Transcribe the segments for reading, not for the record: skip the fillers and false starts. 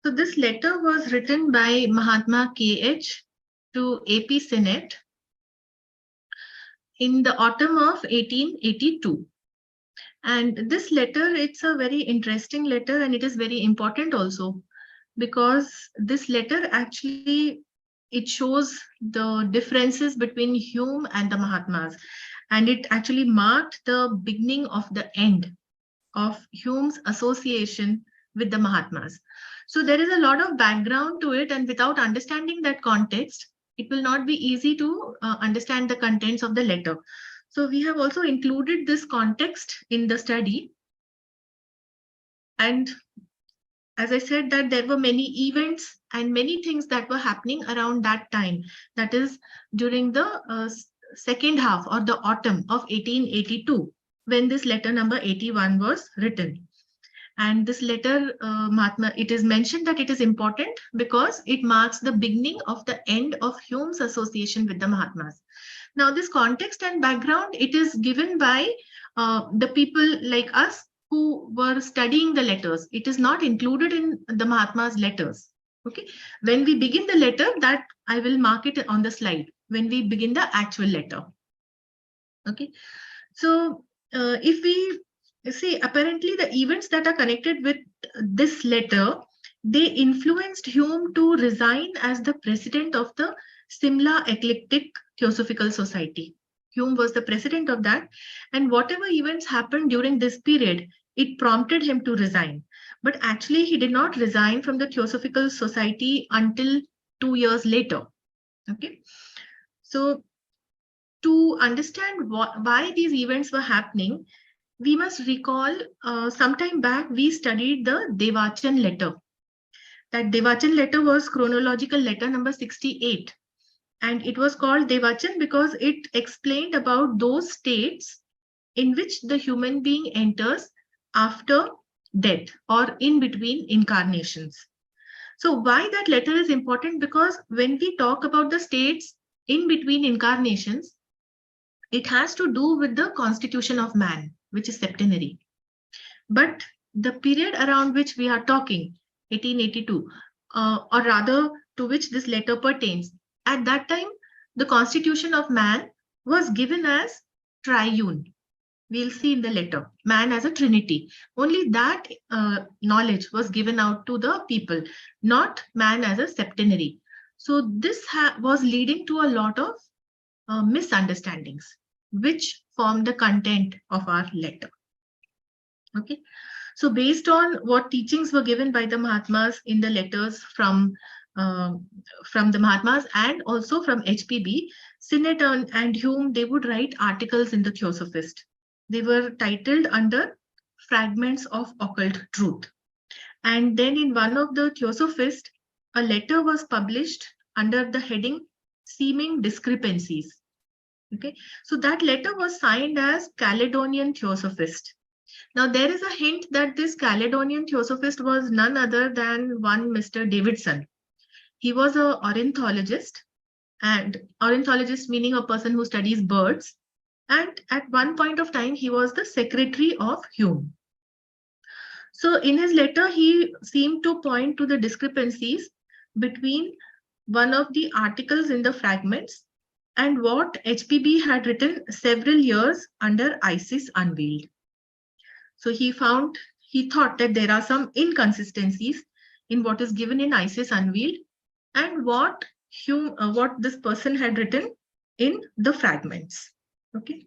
So this letter was written by Mahatma KH to AP Senate in the autumn of 1882. And this letter, it's a very interesting letter, and it is very important also, because this letter actually, it shows the differences between Hume and the Mahatmas, and it actually marked the beginning of the end of Hume's association with the Mahatmas. So there is a lot of background to it, and without understanding that context, it will not be easy to understand the contents of the letter. So we have also included this context in the study. And as I said, that there were many events and many things that were happening around that time. That is during the second half or the autumn of 1882, when this letter number 81 was written. And this letter, Mahatma, it is mentioned that it is important because it marks the beginning of the end of Hume's association with the Mahatmas. Now, this context and background, it is given by the people like us who were studying the letters. It is not included in the Mahatma's letters. Okay. When we begin the letter, that I will mark it on the slide when we begin the actual letter. Okay. So if we see, apparently the events that are connected with this letter, they influenced Hume to resign as the president of the Simla Eclectic Theosophical Society. Hume was the president of that, and whatever events happened during this period, it prompted him to resign. But actually, he did not resign from the Theosophical Society until 2 years later. Okay, so to understand why these events were happening, we must recall sometime back we studied the Devachan letter. That Devachan letter was chronological letter number 68. And it was called Devachan because it explained about those states in which the human being enters after death or in between incarnations. So why that letter is important? Because when we talk about the states in between incarnations, it has to do with the constitution of man, which is septenary. But the period around which we are talking, 1882, or rather to which this letter pertains, at that time, the constitution of man was given as triune. We'll see in the letter, man as a trinity. Only that knowledge was given out to the people, not man as a septenary. So this was leading to a lot of misunderstandings, which form the content of our letter. Okay. So based on what teachings were given by the Mahatmas in the letters from the Mahatmas and also from HPB, Sinnett and Hume, they would write articles in the Theosophist. They were titled under Fragments of Occult Truth. And then in one of the Theosophist, a letter was published under the heading Seeming Discrepancies. Okay, so that letter was signed as Caledonian Theosophist. Now, there is a hint that this Caledonian Theosophist was none other than one Mr. Davidson. He was an ornithologist, and ornithologist meaning a person who studies birds. And at one point of time, he was the secretary of Hume. So in his letter, he seemed to point to the discrepancies between one of the articles in the fragments and what HPB had written several years under Isis Unveiled. So he thought that there are some inconsistencies in what is given in Isis Unveiled and what this person had written in the fragments. Okay.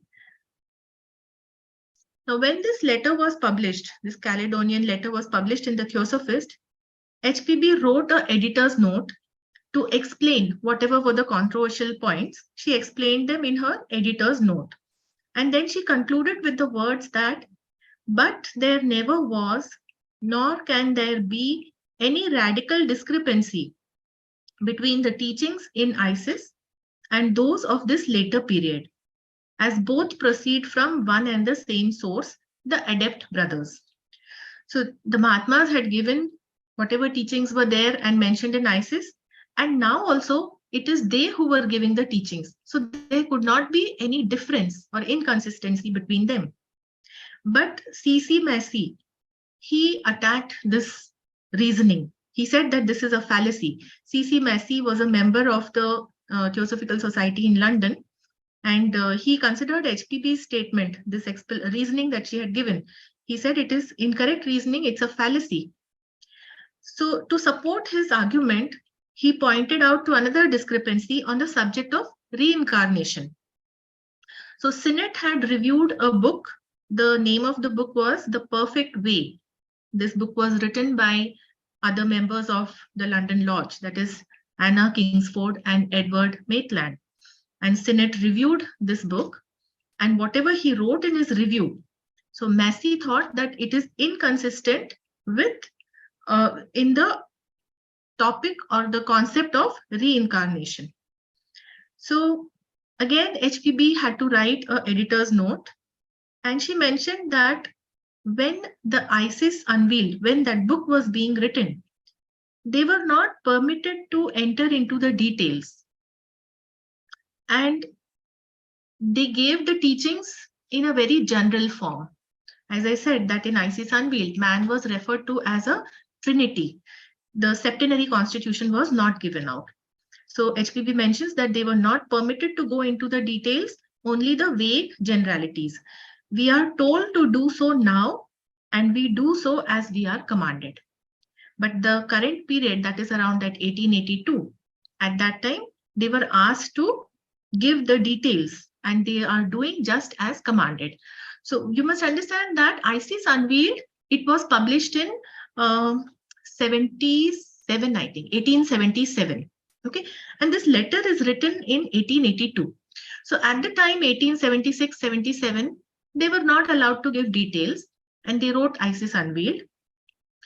Now, when this letter was published, this Caledonian letter was published in the Theosophist, HPB wrote an editor's note to explain whatever were the controversial points. She explained them in her editor's note. And then she concluded with the words that, but there never was, nor can there be any radical discrepancy between the teachings in Isis and those of this later period, as both proceed from one and the same source, the Adept brothers. So the Mahatmas had given whatever teachings were there and mentioned in Isis, and now also it is they who were giving the teachings. So there could not be any difference or inconsistency between them. But C.C. Massey, he attacked this reasoning He said that this is a fallacy. C.C. Massey was a member of the Theosophical Society in London, and he considered HPB's statement, this reasoning that she had given. He said it is incorrect reasoning, it's a fallacy. So to support his argument, he pointed out to another discrepancy on the subject of reincarnation. So Sinnett had reviewed a book. The name of the book was The Perfect Way. This book was written by other members of the London Lodge, that is Anna Kingsford and Edward Maitland. And Sinnett reviewed this book, and whatever he wrote in his review, so Massey thought that it is inconsistent with in the topic or the concept of reincarnation. So again, HPB had to write an editor's note, and she mentioned that when the ISIS unveiled, when that book was being written, they were not permitted to enter into the details. And they gave the teachings in a very general form. As I said, that in ISIS Unveiled, man was referred to as a trinity. The septenary constitution was not given out. So HPB mentions that they were not permitted to go into the details, only the vague generalities. We are told to do so now, and we do so as we are commanded. But the current period, that is around that 1882, at that time, they were asked to give the details, and they are doing just as commanded. So you must understand that ISIS Unveiled, it was published in 77, I think, 1877. Okay, and this letter is written in 1882. So at the time, 1876, 77, they were not allowed to give details, and they wrote ISIS Unveiled.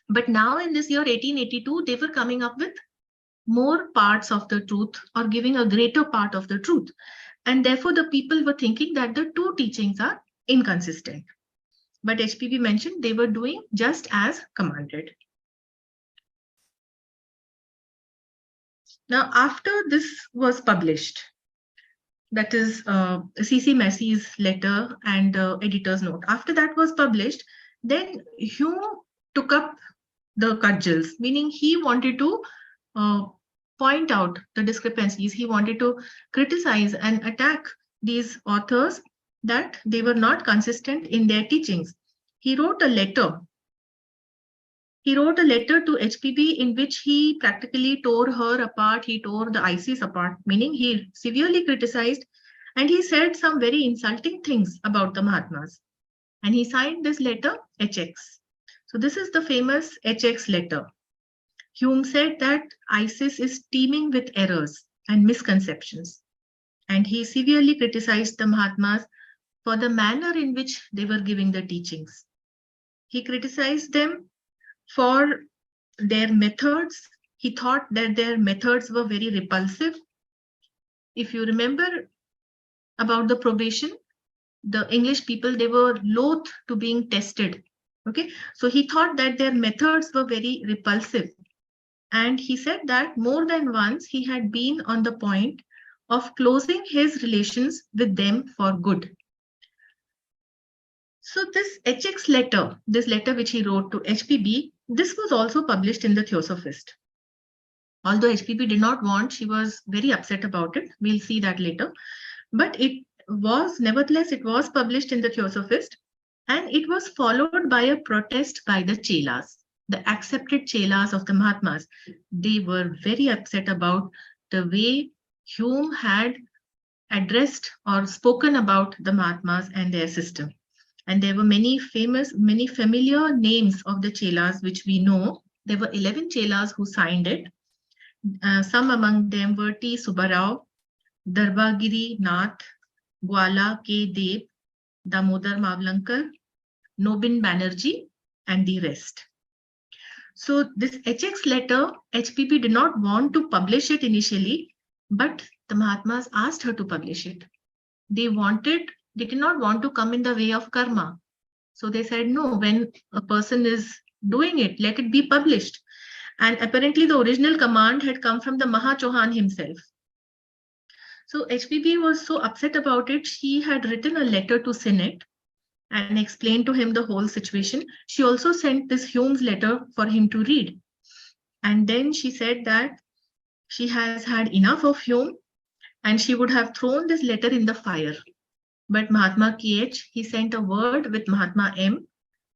But now in this year, 1882, they were coming up with more parts of the truth, or giving a greater part of the truth. And therefore, the people were thinking that the two teachings are inconsistent. But HPB mentioned they were doing just as commanded. Now, after this was published, that is C.C. Massey's letter and editor's note, after that was published, then Hume took up the cudgels, meaning he wanted to point out the discrepancies. He wanted to criticize and attack these authors that they were not consistent in their teachings. He wrote a letter. He wrote a letter to HPB in which he practically tore her apart. He tore the ISIS apart, meaning he severely criticized, and he said some very insulting things about the Mahatmas. And he signed this letter HX. So this is the famous HX letter. Hume said that ISIS is teeming with errors and misconceptions, and he severely criticized the Mahatmas for the manner in which they were giving the teachings. He criticized them for their methods. He thought that their methods were very repulsive. If you remember about the probation, the English people, they were loath to being tested. Okay, so he thought that their methods were very repulsive. And he said that more than once he had been on the point of closing his relations with them for good. So this HX letter, this letter which he wrote to HPB, this was also published in the Theosophist. Although HPB did not want, she was very upset about it. We'll see that later. But it was, nevertheless, it was published in the Theosophist, and it was followed by a protest by the Chelas, the accepted Chelas of the Mahatmas. They were very upset about the way Hume had addressed or spoken about the Mahatmas and their system. And there were many familiar names of the Chelas which we know. There were 11 Chelas who signed it. Some among them were T. Subbarao, Darbagiri Nath, Gwala K. Deb, Damodar Mavlankar, Nobin Banerjee, and the rest. So this HX letter, HPP did not want to publish it initially, but the Mahatmas asked her to publish it. They did not want to come in the way of karma. So they said, no, when a person is doing it, let it be published. And apparently the original command had come from the Maha Chauhan himself. So HPB was so upset about it, she had written a letter to Sinnett and explained to him the whole situation. She also sent this Hume's letter for him to read. And then she said that she has had enough of Hume and she would have thrown this letter in the fire. But Mahatma KH, he sent a word with Mahatma M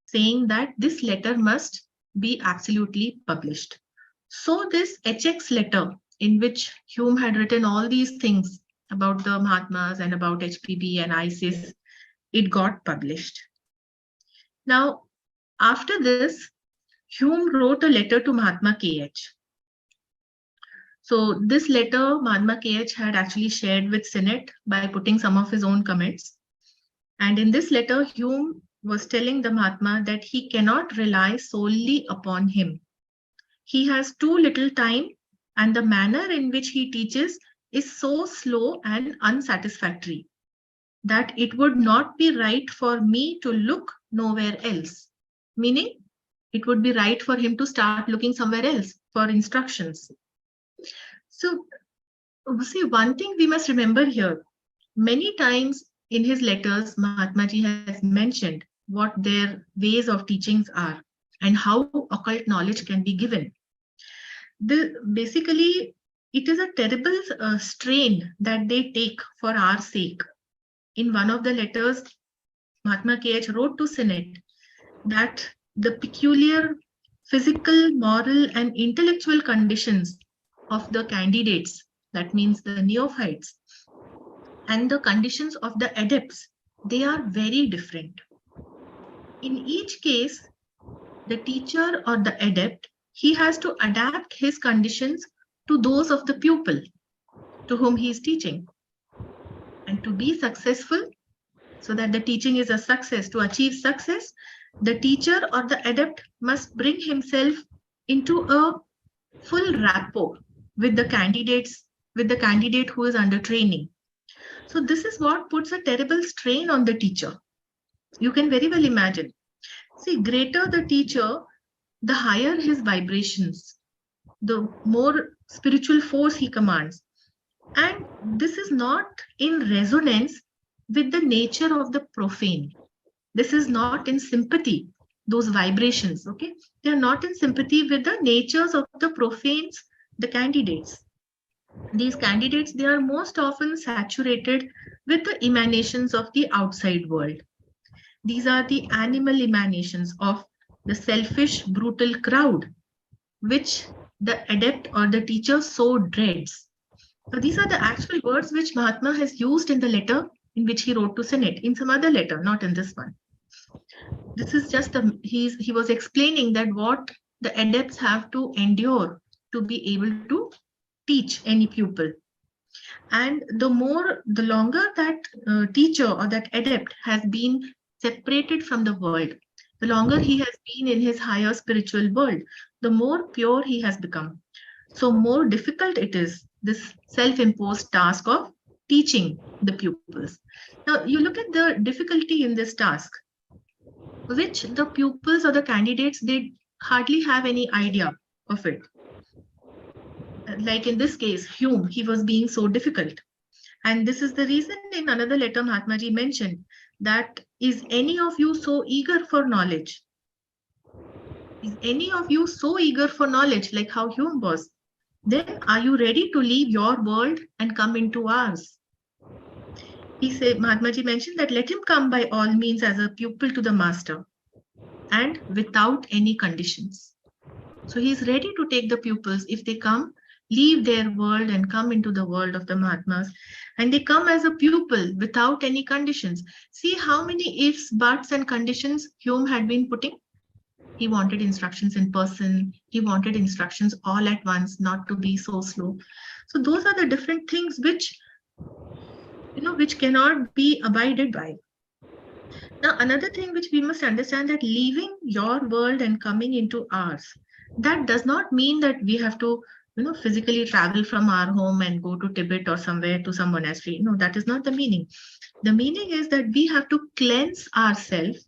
saying that this letter must be absolutely published. So this HX letter, in which Hume had written all these things about the Mahatmas and about HPB and ISIS, it got published. Now, after this, Hume wrote a letter to Mahatma KH. So this letter Mahatma KH had actually shared with Senate by putting some of his own comments. And in this letter, Hume was telling the Mahatma that he cannot rely solely upon him. He has too little time, and the manner in which he teaches is so slow and unsatisfactory that it would not be right for me to look nowhere else. Meaning, it would be right for him to start looking somewhere else for instructions. So, see, one thing we must remember here, many times in his letters, Mahatma Ji has mentioned what their ways of teachings are and how occult knowledge can be given. Basically, it is a terrible strain that they take for our sake. In one of the letters, Mahatma KH wrote to Senate that the peculiar physical, moral, and intellectual conditions of the candidates, that means the neophytes, and the conditions of the adepts, they are very different. In each case, the teacher or the adept, he has to adapt his conditions to those of the pupil to whom he is teaching. And to be successful, so that the teaching is a success, to achieve success, the teacher or the adept must bring himself into a full rapport with the candidates, with the candidate who is under training. So this is what puts a terrible strain on the teacher. You can very well imagine. See, greater the teacher, the higher his vibrations, the more spiritual force he commands. And this is not in resonance with the nature of the profane. This is not in sympathy, those vibrations, okay? They are not in sympathy with the natures of the profanes, the candidates. These candidates, they are most often saturated with the emanations of the outside world. These are the animal emanations of the selfish, brutal crowd, which the adept or the teacher so dreads. So these are the actual words which Mahatma has used in the letter in which he wrote to Senate, in some other letter, not in this one. This is just he was explaining that what the adepts have to endure to be able to teach any pupil. And the longer that teacher or that adept has been separated from the world, the longer he has been in his higher spiritual world, the more pure he has become. So more difficult it is, this self-imposed task of teaching the pupils. Now, you look at the difficulty in this task, which the pupils or the candidates, they hardly have any idea of it. Like in this case, Hume, he was being so difficult. And this is the reason in another letter Mahatma Ji mentioned that, is any of you so eager for knowledge? Is any of you so eager for knowledge like how Hume was? Then are you ready to leave your world and come into ours? He said, Mahatma Ji mentioned that let him come by all means as a pupil to the master and without any conditions. So he is ready to take the pupils if they come, leave their world and come into the world of the Mahatmas. And they come as a pupil without any conditions. See how many ifs, buts, and conditions Hume had been putting. He wanted instructions in person. He wanted instructions all at once, not to be so slow. So those are the different things which, which cannot be abided by. Now, another thing which we must understand, that leaving your world and coming into ours, that does not mean that we have to, physically travel from our home and go to Tibet or somewhere to some monastery. No, that is not the meaning. The meaning is that we have to cleanse ourselves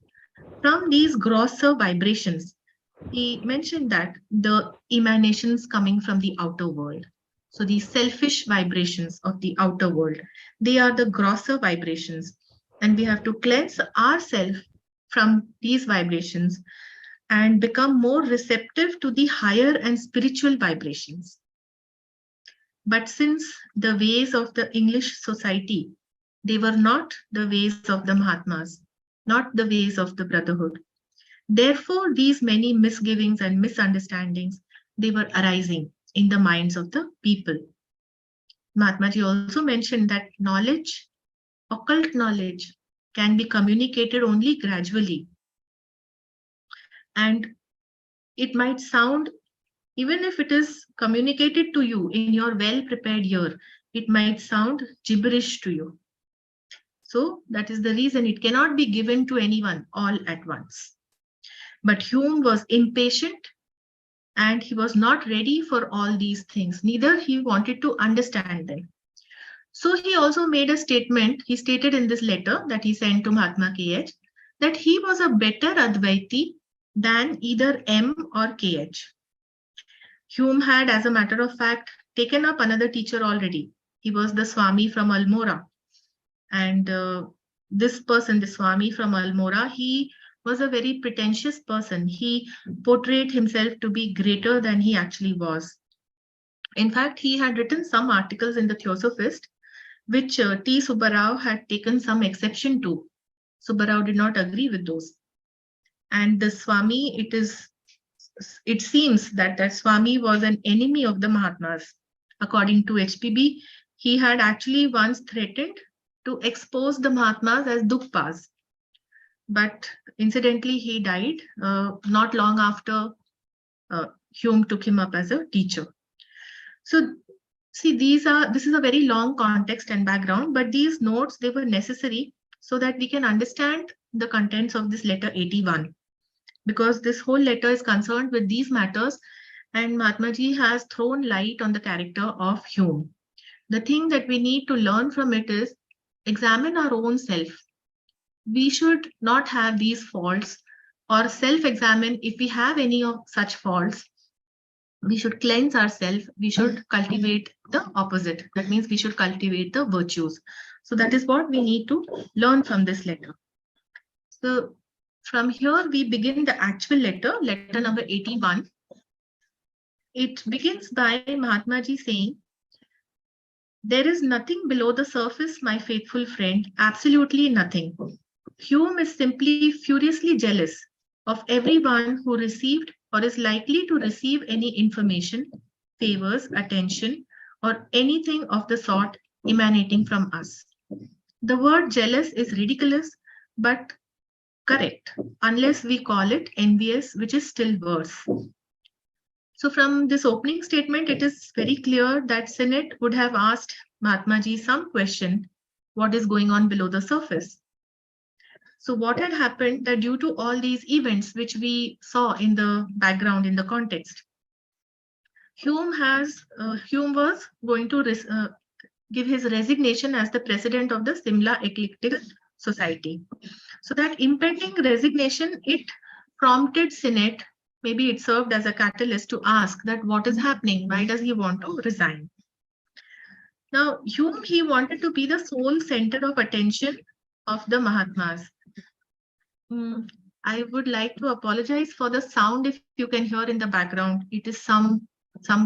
from these grosser vibrations. He mentioned that the emanations coming from the outer world. So these selfish vibrations of the outer world, they are the grosser vibrations. And we have to cleanse ourselves from these vibrations and become more receptive to the higher and spiritual vibrations. But since the ways of the English society, they were not the ways of the Mahatmas, not the ways of the Brotherhood. Therefore, these many misgivings and misunderstandings, they were arising in the minds of the people. Mahatma Ji also mentioned that knowledge, occult knowledge, can be communicated only gradually. And it might sound, even if it is communicated to you in your well prepared ear, it might sound gibberish to you. So that is the reason it cannot be given to anyone all at once. But Hume was impatient and he was not ready for all these things, neither he wanted to understand them. So he also made a statement, he stated in this letter that he sent to Mahatma KH, that he was a better Advaiti than either M or KH. Hume had, as a matter of fact, taken up another teacher already. He was the Swami from Almora. And this person, the Swami from Almora, he was a very pretentious person. He portrayed himself to be greater than he actually was. In fact, he had written some articles in the Theosophist, which T. Subbarao had taken some exception to. Subbarao did not agree with those. And the Swami, it seems that that Swami was an enemy of the Mahatmas. According to HPB, he had actually once threatened to expose the Mahatmas as Dukpas. But incidentally, he died not long after Hume took him up as a teacher. So, see, this is a very long context and background, but these notes, they were necessary so that we can understand the contents of this letter 81. Because this whole letter is concerned with these matters, and Mahatma Ji has thrown light on the character of Hume. The thing that we need to learn from it is examine our own self. We should not have these faults, or self-examine if we have any of such faults. We should cleanse ourselves. We should cultivate the opposite. That means we should cultivate the virtues. So that is what we need to learn from this letter. So from here, we begin the actual letter, letter number 81. It begins by Mahatma Ji saying, "There is nothing below the surface, my faithful friend, absolutely nothing. Hume is simply furiously jealous of everyone who received or is likely to receive any information, favors, attention, or anything of the sort emanating from us." The word jealous is ridiculous, but correct, unless we call it envious, which is still worse. So from this opening statement, it is very clear that Senate would have asked Mahatma Ji some question, what is going on below the surface? So what had happened that due to all these events which we saw in the background, in the context, Hume was going to give his resignation as the president of the Simla Eclectic Society. So that impending resignation, it prompted Senate, maybe it served as a catalyst to ask that what is happening? Why does he want to resign? Now, Hume, he wanted to be the sole center of attention of the Mahatmas. I would like to apologize for the sound if you can hear in the background. It is some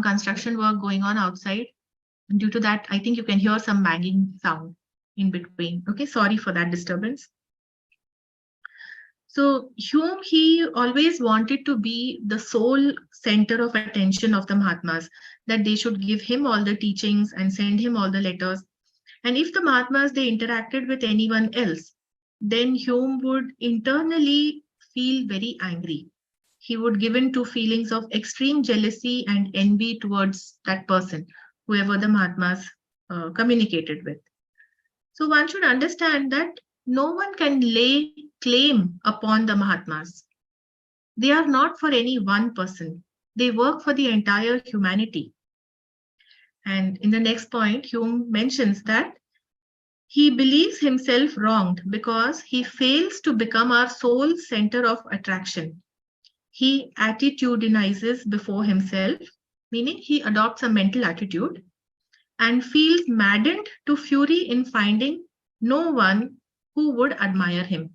construction work going on outside. Due to that, I think you can hear some banging sound in between. Okay, sorry for that disturbance. So Hume, he always wanted to be the sole center of attention of the Mahatmas, that they should give him all the teachings and send him all the letters. And if the Mahatmas, they interacted with anyone else, then Hume would internally feel very angry. He would give in to feelings of extreme jealousy and envy towards that person, whoever the Mahatmas communicated with. So one should understand that no one can lay claim upon the Mahatmas. They are not for any one person. They work for the entire humanity. And in the next point, Hume mentions that he believes himself wronged because he fails to become our sole center of attraction. He attitudinizes before himself, meaning he adopts a mental attitude, and feels maddened to fury in finding no one who would admire him.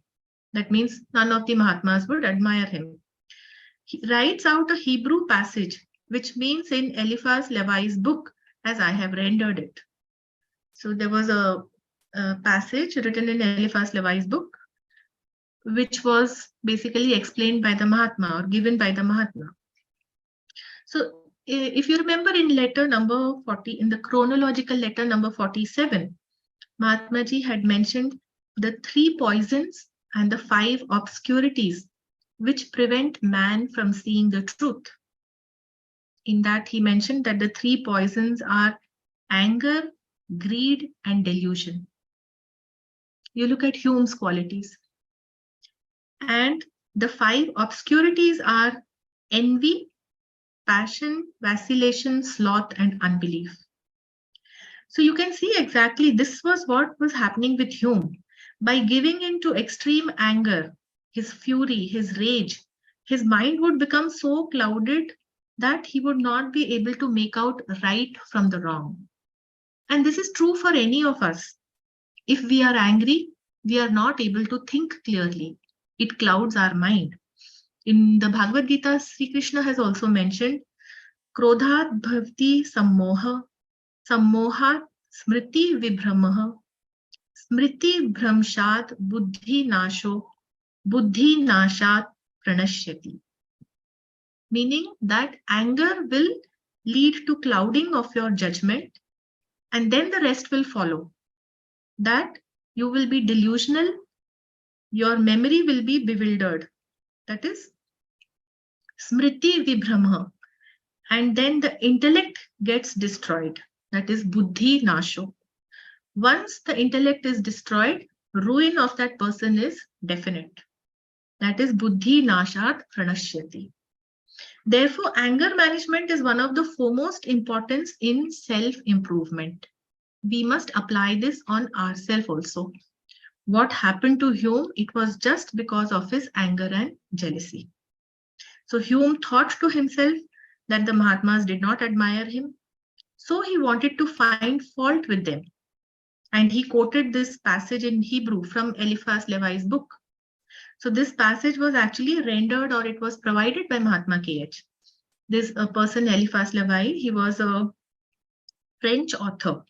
That means none of the Mahatmas would admire him. He writes out a Hebrew passage, which means in Eliphaz Levi's book, as I have rendered it. So there was a passage written in Eliphaz Levi's book, which was basically explained by the Mahatma or given by the Mahatma. So if you remember in letter number 40, in the chronological letter number 47, Mahatma Ji had mentioned the 3 poisons and the 5 obscurities which prevent man from seeing the truth. In that, he mentioned that the 3 poisons are anger, greed, and delusion. You look at Hume's qualities. And the 5 obscurities are envy, passion, vacillation, sloth, and unbelief. So you can see exactly this was what was happening with Hume. By giving in to extreme anger, his fury, his rage, his mind would become so clouded that he would not be able to make out right from the wrong. And this is true for any of us. If we are angry, we are not able to think clearly. It clouds our mind. In the Bhagavad Gita, Sri Krishna has also mentioned, Krodhat bhavti sammoha, sammohat smriti vibhramaha, smriti bhramshat buddhi nasho, buddhi nashat pranashyati. Meaning that anger will lead to clouding of your judgment, and then the rest will follow. That you will be delusional, your memory will be bewildered. That is smriti vibhramaha. And then the intellect gets destroyed. That is buddhi nasho. Once the intellect is destroyed, ruin of that person is definite. That is buddhi nashat pranashyati. Therefore, anger management is one of the foremost importance in self-improvement. We must apply this on ourselves also. What happened to Hume? It was just because of his anger and jealousy. So Hume thought to himself that the Mahatmas did not admire him. So he wanted to find fault with them. And he quoted this passage in Hebrew from Eliphaz Levi's book. So this passage was actually rendered, or it was provided by Mahatma K.H. This person, Eliphaz Levi, he was a French author.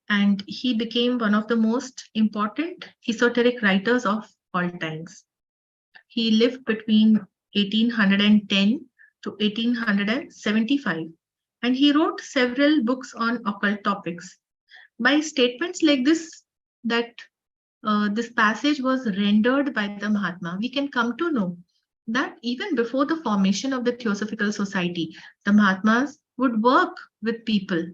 And he became one of the most important esoteric writers of all times. He lived between 1810 to 1875, and he wrote several books on occult topics. By statements like this, that this passage was rendered by the Mahatma, we can come to know that even before the formation of the Theosophical Society, the Mahatmas would work with people.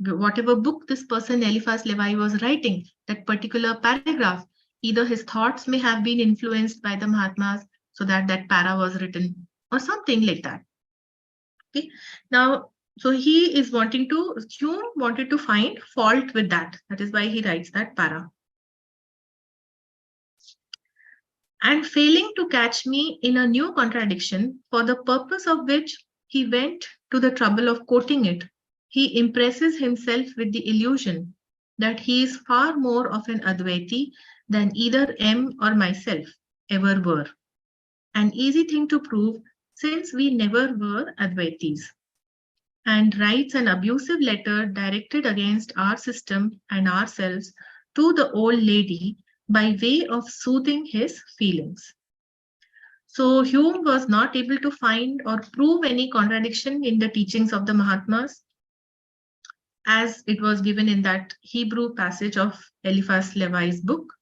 Whatever book this person, Eliphaz Levi, was writing, that particular paragraph, either his thoughts may have been influenced by the Mahatmas, so that that para was written, or something like that. Okay. Now, so he is Hume wanted to find fault with that. That is why he writes that para. And failing to catch me in a new contradiction, for the purpose of which he went to the trouble of quoting it, he impresses himself with the illusion that he is far more of an Advaiti than either M or myself ever were. An easy thing to prove, since we never were Advaitis. And writes an abusive letter directed against our system and ourselves to the old lady by way of soothing his feelings. So Hume was not able to find or prove any contradiction in the teachings of the Mahatmas, as it was given in that Hebrew passage of Eliphaz Levi's book.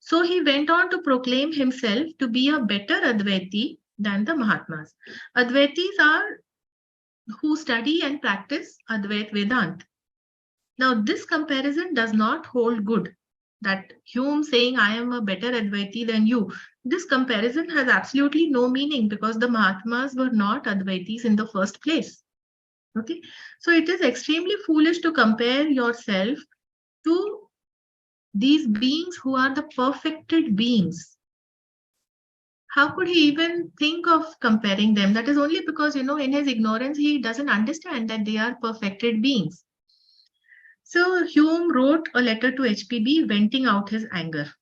So he went on to proclaim himself to be a better Advaiti than the Mahatmas. Advaitis are who study and practice Advait Vedant. Now, this comparison does not hold good. That Hume saying, I am a better Advaiti than you, this comparison has absolutely no meaning, because the Mahatmas were not Advaitis in the first place. Okay, so it is extremely foolish to compare yourself to these beings who are the perfected beings. How could he even think of comparing them? That is only because, in his ignorance, he doesn't understand that they are perfected beings. So Hume wrote a letter to HPB venting out his anger,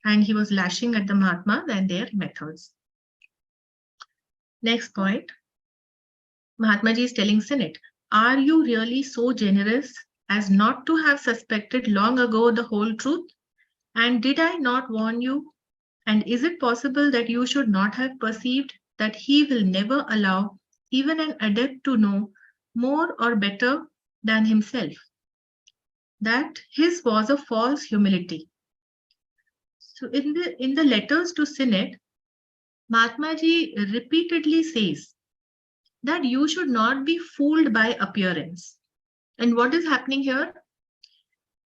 and he was lashing at the Mahatmas and their methods. Next point, Mahatma Ji is telling Senate, are you really so generous as not to have suspected long ago the whole truth? And did I not warn you? And is it possible that you should not have perceived that he will never allow even an adept to know more or better than himself? That his was a false humility. So in the letters to Senate, Mahatma Ji repeatedly says that you should not be fooled by appearance. And what is happening here?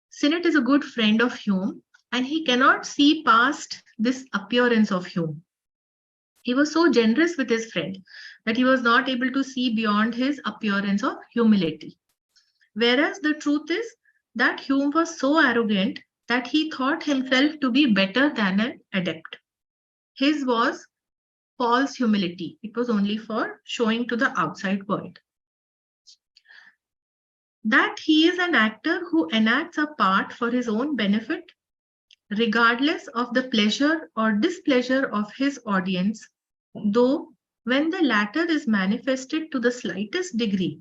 Sinnett is a good friend of Hume, and he cannot see past this appearance of Hume. He was so generous with his friend that he was not able to see beyond his appearance of humility. Whereas the truth is that Hume was so arrogant that he thought himself to be better than an adept. His was false humility. It was only for showing to the outside world. That he is an actor who enacts a part for his own benefit, regardless of the pleasure or displeasure of his audience, though when the latter is manifested to the slightest degree,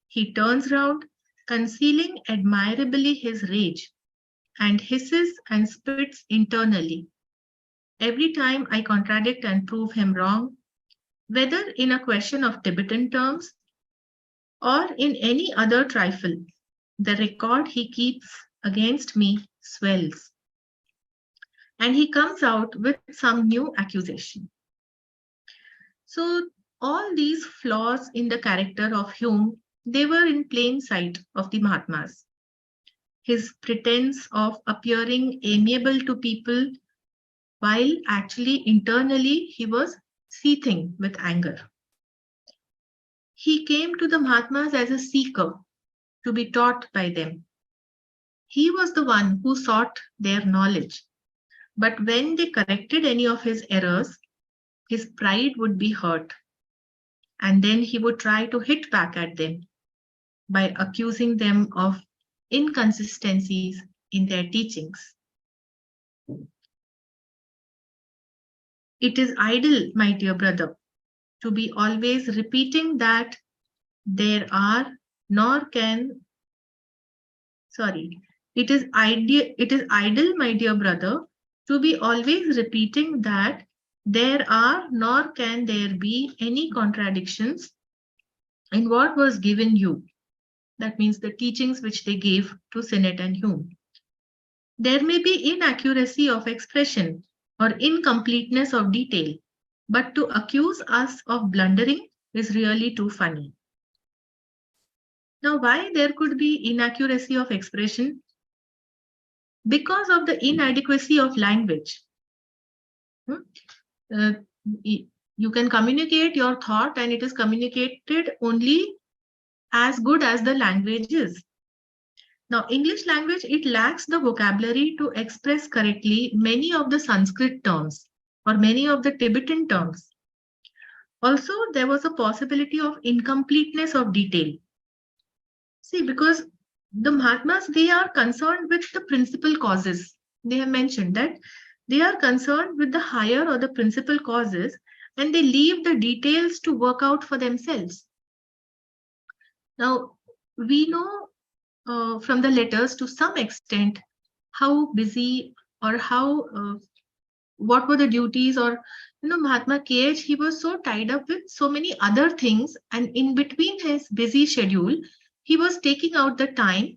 he turns round, concealing admirably his rage, and hisses and spits internally. Every time I contradict and prove him wrong, whether in a question of Tibetan terms or in any other trifle, the record he keeps against me swells, and he comes out with some new accusation. So all these flaws in the character of Hume, they were in plain sight of the Mahatmas. His pretense of appearing amiable to people while actually internally he was seething with anger. He came to the Mahatmas as a seeker to be taught by them. He was the one who sought their knowledge. But when they corrected any of his errors, his pride would be hurt. And then he would try to hit back at them by accusing them of inconsistencies in their teachings. It is idle, my dear brother, to be always repeating that there are nor can it is idle, my dear brother, to be always repeating that there are nor can there be any contradictions in what was given you. That means the teachings which they gave to Sinnett and Hume. There may be inaccuracy of expression or incompleteness of detail, but to accuse us of blundering is really too funny. Now, why there could be inaccuracy of expression? Because of the inadequacy of language. Uh, you can communicate your thought and it is communicated only as good as the language is. Now, English language, it lacks the vocabulary to express correctly many of the Sanskrit terms or many of the Tibetan terms. Also, there was a possibility of incompleteness of detail. See, because the Mahatmas, they are concerned with the principal causes. They have mentioned that they are concerned with the higher or the principal causes and they leave the details to work out for themselves. Now, we know from the letters to some extent how busy or how what were the duties or Mahatma KH, he was so tied up with so many other things, and in between his busy schedule he was taking out the time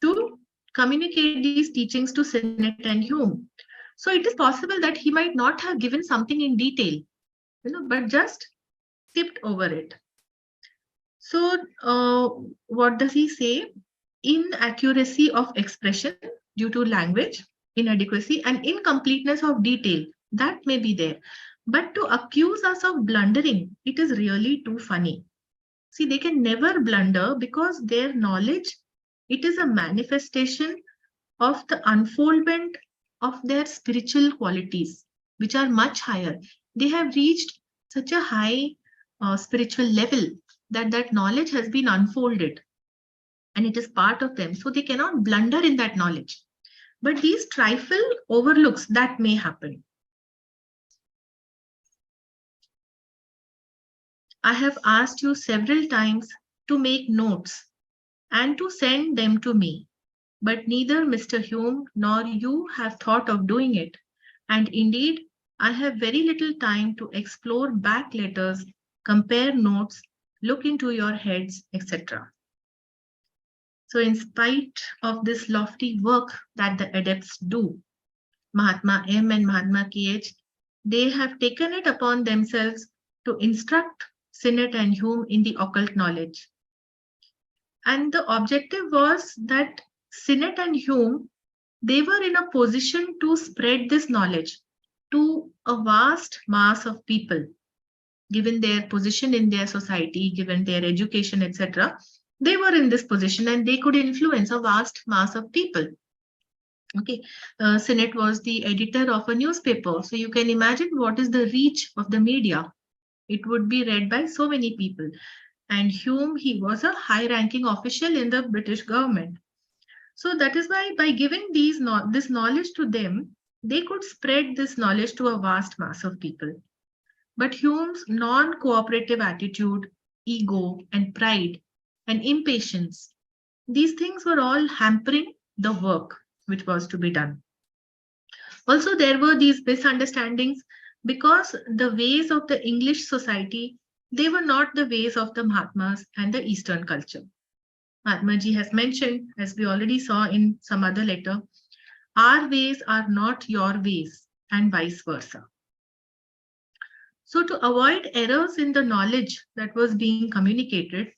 to communicate these teachings to Sinnett and Hume. So it is possible that he might not have given something in detail, but just skipped over it. So what does he say? Inaccuracy of expression due to language, inadequacy, and incompleteness of detail, that may be there. But to accuse us of blundering, it is really too funny. See, they can never blunder because their knowledge, it is a manifestation of the unfoldment of their spiritual qualities, which are much higher. They have reached such a high spiritual level that knowledge has been unfolded and it is part of them. So they cannot blunder in that knowledge. But these trifle overlooks that may happen. I have asked you several times to make notes and to send them to me, but neither Mr. Hume nor you have thought of doing it. And indeed, I have very little time to explore back letters, compare notes, look into your heads, etc. So, in spite of this lofty work that the adepts do, Mahatma M and Mahatma KH, they have taken it upon themselves to instruct Sinnett and Hume in the occult knowledge. And the objective was that Sinnett and Hume, they were in a position to spread this knowledge to a vast mass of people, given their position in their society, given their education, etc. They were in this position and they could influence a vast mass of people. Okay, Sinnett was the editor of a newspaper. So you can imagine what is the reach of the media. It would be read by so many people. And Hume, he was a high ranking official in the British government. So that is why by giving this knowledge to them, they could spread this knowledge to a vast mass of people. But Hume's non-cooperative attitude, ego and pride and impatience, these things were all hampering the work which was to be done. Also, there were these misunderstandings because the ways of the English society, they were not the ways of the Mahatmas and the Eastern culture. Mahatma ji has mentioned, as we already saw in some other letter, our ways are not your ways, and vice versa. So, to avoid errors in the knowledge that was being communicated,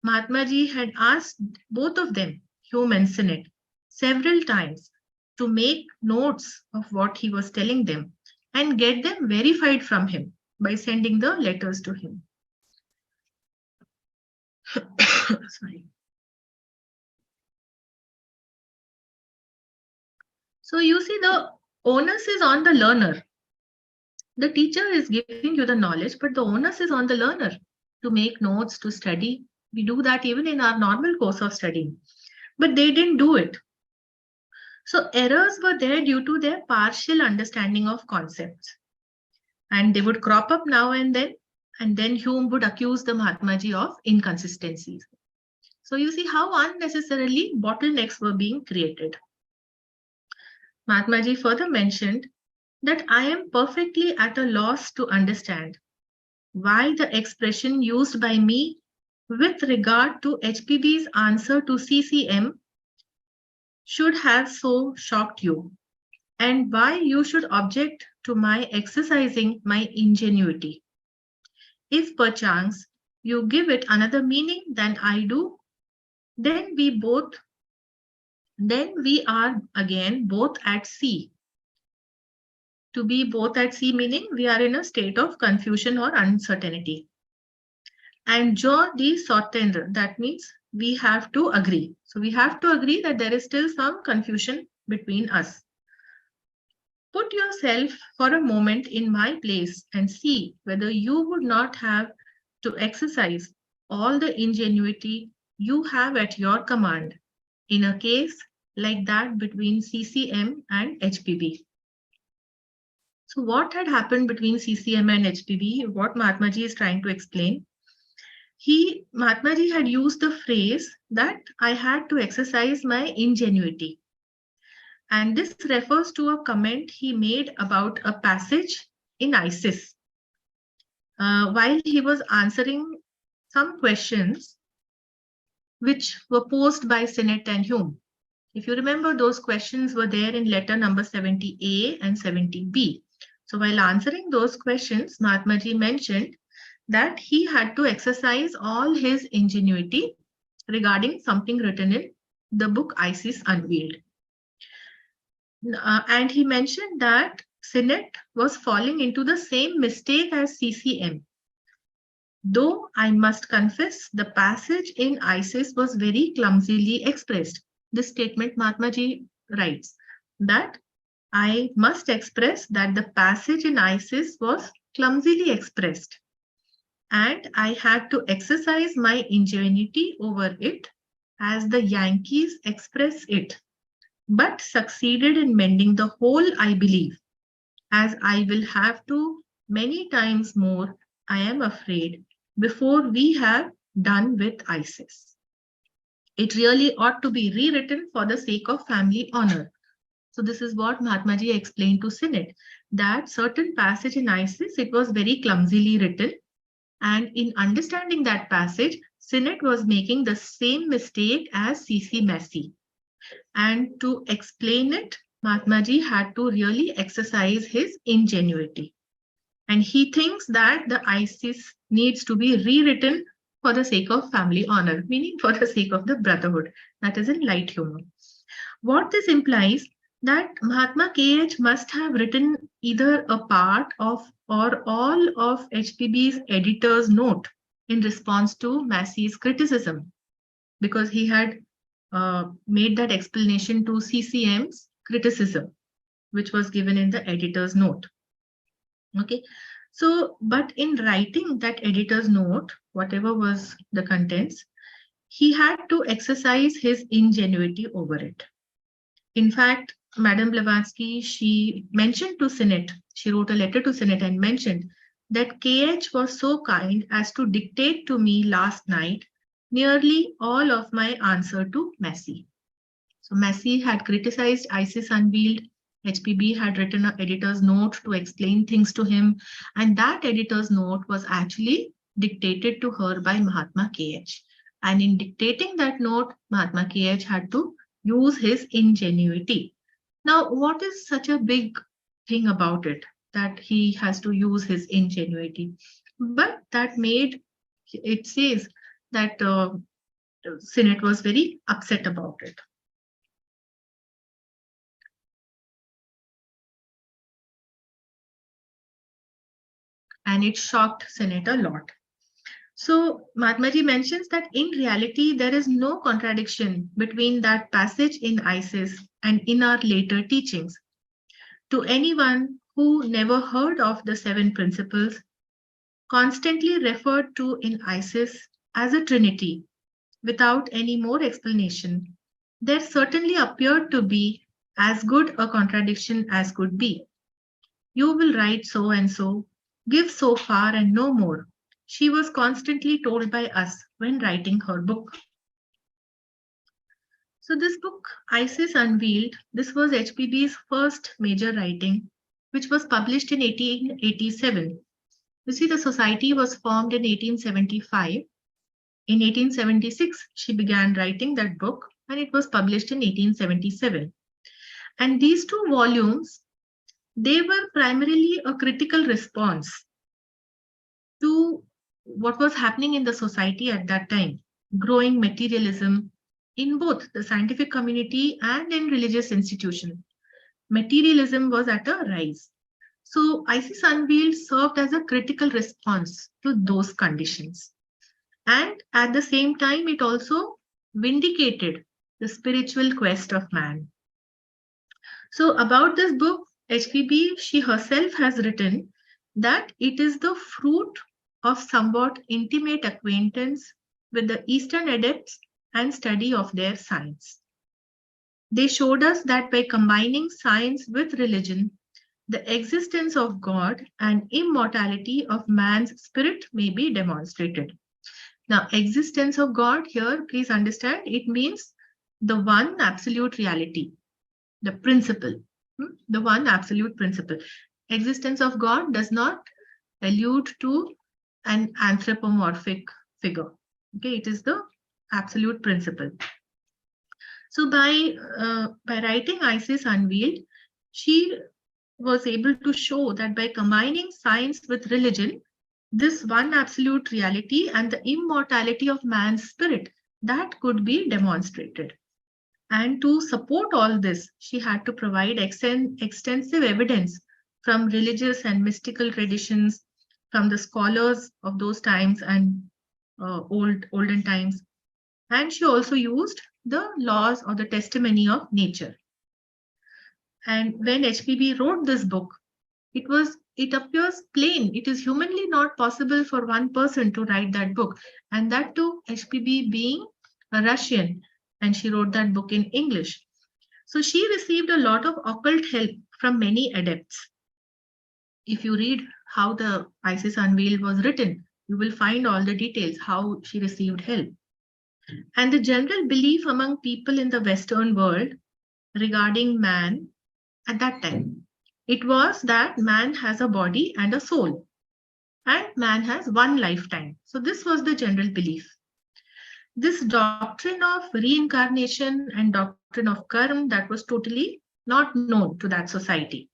Mahatma ji had asked both of them, Hume and Sinnett, several times to make notes of what he was telling them and get them verified from him by sending the letters to him. Sorry. So you see, the onus is on the learner. The teacher is giving you the knowledge, but the onus is on the learner to make notes, to study. We do that even in our normal course of studying. But they didn't do it. So errors were there due to their partial understanding of concepts. And they would crop up now and then Hume would accuse the Mahatmaji of inconsistencies. So you see how unnecessarily bottlenecks were being created. Mahatmaji further mentioned that I am perfectly at a loss to understand why the expression used by me with regard to HPB's answer to CCM should have so shocked you, and why you should object to my exercising my ingenuity. If perchance you give it another meaning than I do, then we are again both at sea. To be both at sea meaning we are in a state of confusion or uncertainty. And jo de s'entendre, that means we have to agree. So we have to agree that there is still some confusion between us. Put yourself for a moment in my place and see whether you would not have to exercise all the ingenuity you have at your command in a case like that between CCM and HPB. So what had happened between CCM and HPB, what Mahatmaji is trying to explain, Mahatmaji had used the phrase that I had to exercise my ingenuity. And this refers to a comment he made about a passage in ISIS. While he was answering some questions which were posed by Sinnett and Hume. If you remember, those questions were there in letter number 70A and 70B. So while answering those questions, Mahatmaji mentioned that he had to exercise all his ingenuity regarding something written in the book ISIS Unveiled. And he mentioned that Sinnett was falling into the same mistake as CCM. Though I must confess, the passage in ISIS was very clumsily expressed. This statement Mahatmaji writes that I must express that the passage in ISIS was clumsily expressed, and I had to exercise my ingenuity over it as the Yankees express it, but succeeded in mending the whole, I believe, as I will have to many times more, I am afraid, before we have done with ISIS. It really ought to be rewritten for the sake of family honor. So this is what Mahatma Ji explained to Senate, that certain passage in ISIS, it was very clumsily written. And in understanding that passage, Senate was making the same mistake as C.C. Massey. And to explain it, Mahatma Ji had to really exercise his ingenuity. And he thinks that the ISIS needs to be rewritten for the sake of family honor, meaning for the sake of the brotherhood. That is in light humor. What this implies that Mahatma KH must have written either a part of or all of HPB's editor's note in response to Massey's criticism, because he had made that explanation to CCM's criticism, which was given in the editor's note. Okay. So, but in writing that editor's note, whatever was the contents, he had to exercise his ingenuity over it. In fact, Madame Blavatsky, she mentioned to Senate, she wrote a letter to Senate and mentioned that KH was so kind as to dictate to me last night nearly all of my answer to Massey. So Massey had criticized ISIS Unveiled. HPB had written an editor's note to explain things to him, and that editor's note was actually dictated to her by Mahatma KH. And in dictating that note, Mahatma KH had to use his ingenuity. Now, what is such a big thing about it that he has to use his ingenuity? But that made it says that Senate was very upset about it. And it shocked Senate a lot. So Mahatma Ji mentions that in reality, there is no contradiction between that passage in ISIS and in our later teachings. To anyone who never heard of the 7 principles, constantly referred to in ISIS as a trinity, without any more explanation, there certainly appeared to be as good a contradiction as could be. You will write so and so, give so far and no more. She was constantly told by us when writing her book. So this book, ISIS Unveiled, this was HPB's first major writing, which was published in 1887. You see, the society was formed in 1875. In 1876, she began writing that book, and it was published in 1877. And these 2 volumes, they were primarily a critical response to what was happening in the society at that time, growing materialism in both the scientific community and in religious institutions. Materialism was at a rise. So ISIS Unveiled served as a critical response to those conditions. And at the same time, it also vindicated the spiritual quest of man. So about this book, HPB, she herself has written that it is the fruit of somewhat intimate acquaintance with the Eastern adepts and study of their science. They showed us that by combining science with religion, the existence of God and immortality of man's spirit may be demonstrated. Now, existence of God here, please understand, it means the one absolute reality, the principle, the one absolute principle. Existence of God does not allude to an anthropomorphic figure. Okay, it is the absolute principle. So by writing ISIS Unveiled, she was able to show that by combining science with religion, this one absolute reality and the immortality of man's spirit, that could be demonstrated. And to support all this, she had to provide extensive evidence from religious and mystical traditions, from the scholars of those times and olden times. And she also used the laws or the testimony of nature. And when HPB wrote this book, it appears plain. It is humanly not possible for one person to write that book. And that too, HPB being a Russian, and she wrote that book in English. So she received a lot of occult help from many adepts. If you read how the ISIS Unveiled was written, You will find all the details, how she received help. And the general belief among people in the Western world regarding man at that time, it was that man has a body and a soul, and man has one lifetime. So this was the general belief. This doctrine of reincarnation and doctrine of karma, that was totally not known to that society.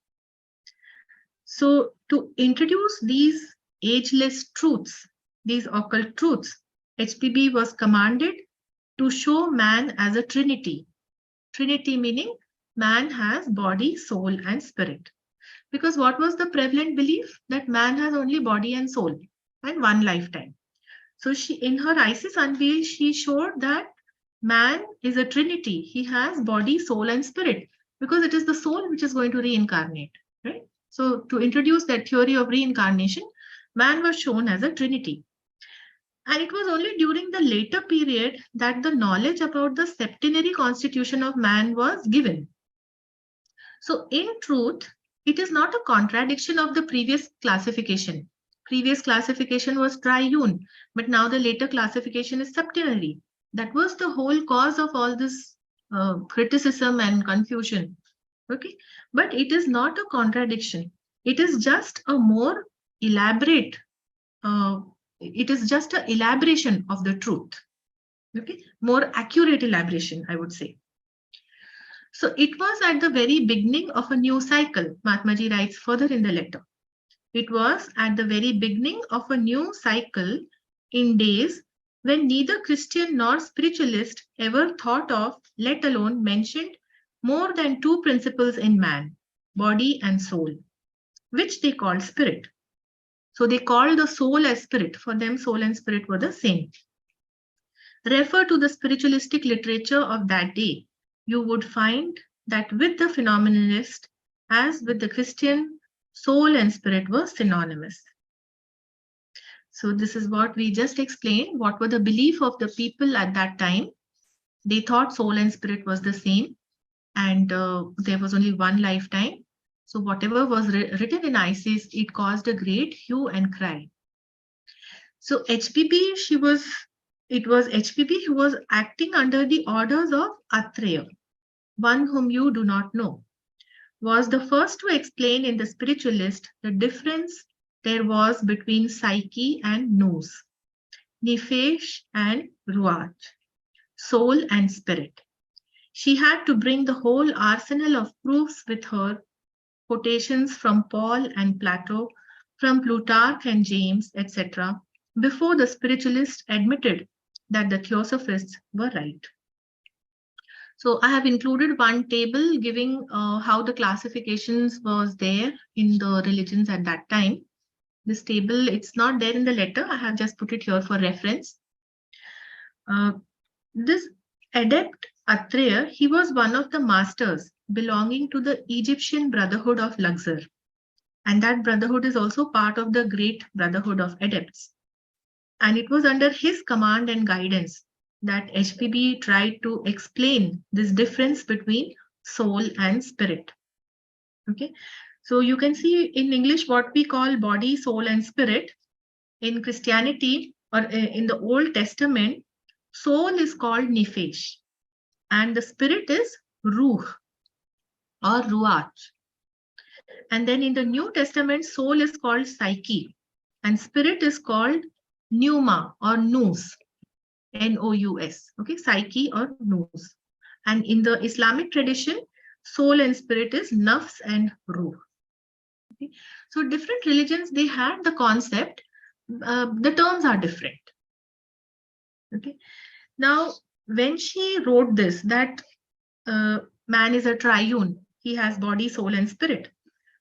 So to introduce these ageless truths, these occult truths, HPB was commanded to show man as a trinity. Trinity meaning man has body, soul, and spirit. Because what was the prevalent belief? That man has only body and soul and one lifetime. So she, in her Isis Unveiled, she showed that man is a trinity. He has body, soul, and spirit, because it is the soul which is going to reincarnate, right? So to introduce that theory of reincarnation, man was shown as a trinity. And it was only during the later period that the knowledge about the septenary constitution of man was given. So in truth, it is not a contradiction of the previous classification. Previous classification was triune, but now the later classification is septenary. That was the whole cause of all this criticism and confusion. Okay, but it is not a contradiction. It is just a more elaborate, it is just an elaboration of the truth. Okay, more accurate elaboration, I would say. So it was at the very beginning of a new cycle, Mahatmaji writes further in the letter. It was at the very beginning of a new cycle in days when neither Christian nor spiritualist ever thought of, let alone mentioned, more than two principles in man, body and soul, which they called spirit. So they called the soul as spirit. For them, soul and spirit were the same. Refer to the spiritualistic literature of that day. You would find that with the phenomenalist, as with the Christian, soul and spirit were synonymous. So this is what we just explained. What were the belief of the people at that time? They thought soul and spirit was the same, and there was only one lifetime. So whatever was written in Isis, it caused a great hue and cry. So HPB, it was HPB who was acting under the orders of Atreya, one whom you do not know, was the first to explain in the spiritualist the difference there was between psyche and nous, nefesh and ruach, soul and spirit. She had to bring the whole arsenal of proofs with her, quotations from Paul and Plato, from Plutarch and James, etc., before the spiritualists admitted that the theosophists were right. So I have included one table giving how the classifications was there in the religions at that time. This table, it's not there in the letter. I have just put it here for reference. This adept Atreya, he was one of the masters belonging to the Egyptian Brotherhood of Luxor. And that brotherhood is also part of the Great Brotherhood of Adepts. And it was under his command and guidance that HPB tried to explain this difference between soul and spirit. Okay, so you can see in English what we call body, soul, and spirit. In Christianity or in the Old Testament, soul is called nefesh, and the spirit is ruh or ruach. And then in the New Testament, soul is called psyche, and spirit is called pneuma or nous. N-O-U-S, okay, psyche or nous. And in the Islamic tradition, soul and spirit is nafs and ruh. Okay. So different religions, they had the concept, the terms are different. Okay. Now, when she wrote this, that man is a triune, he has body, soul, and spirit.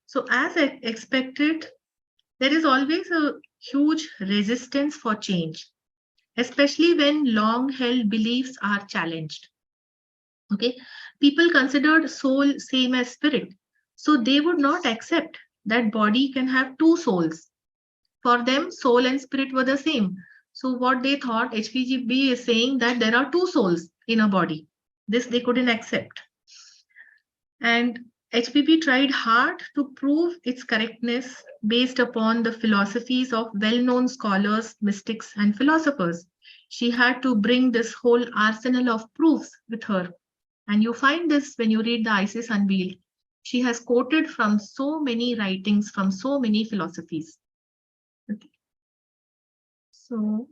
So as I expected, there is always a huge resistance for change, especially when long-held beliefs are challenged. Okay, people considered soul same as spirit, so they would not accept that body can have two souls. For them, soul and spirit were the same. So what they thought, HPGB is saying that there are two souls in a body. This they couldn't accept. And HPB tried hard to prove its correctness based upon the philosophies of well-known scholars, mystics, and philosophers. She had to bring this whole arsenal of proofs with her. And you find this when you read the Isis Unveiled. She has quoted from so many writings, from so many philosophies. Okay. So,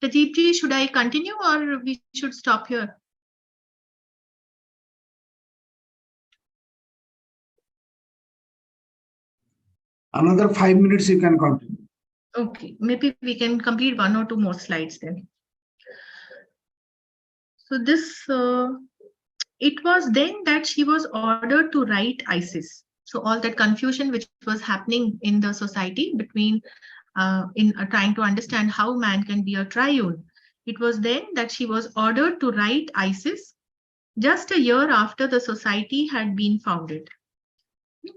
Pradeep ji, should I continue or we should stop here? Another 5 minutes you can continue. Okay, maybe we can complete 1 or 2 more slides then. So this, it was then that she was ordered to write Isis. So all that confusion which was happening in the society between trying to understand how man can be a triune, it was then that she was ordered to write Isis just a year after the society had been founded.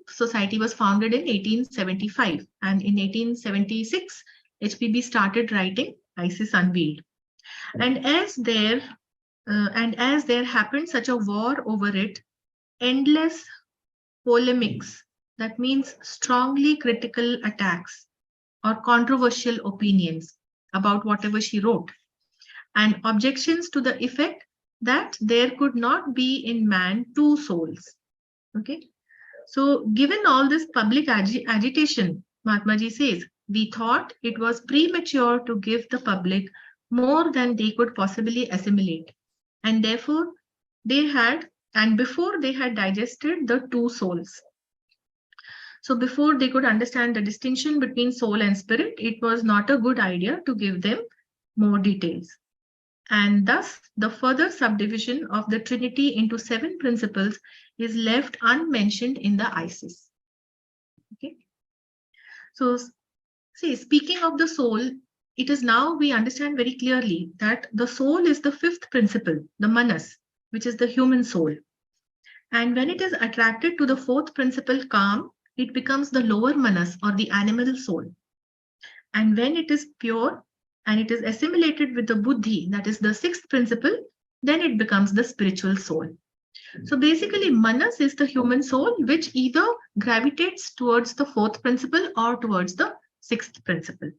Society was founded in 1875, and in 1876, HPB started writing Isis Unveiled. And as there happened such a war over it, endless polemics, that means strongly critical attacks or controversial opinions about whatever she wrote, and objections to the effect that there could not be in man 2 souls. Okay. So given all this public agitation, Mahatma Ji says, we thought it was premature to give the public more than they could possibly assimilate. And therefore, before they had digested the 2 souls. So before they could understand the distinction between soul and spirit, it was not a good idea to give them more details. And thus, the further subdivision of the Trinity into 7 principles is left unmentioned in the Isis. Okay. So, see, speaking of the soul, it is now we understand very clearly that the soul is the 5th principle, the manas, which is the human soul. And when it is attracted to the 4th principle, calm, it becomes the lower manas or the animal soul. And when it is pure and it is assimilated with the buddhi, that is the 6th principle, then it becomes the spiritual soul. So basically, manas is the human soul, which either gravitates towards the 4th principle or towards the 6th principle.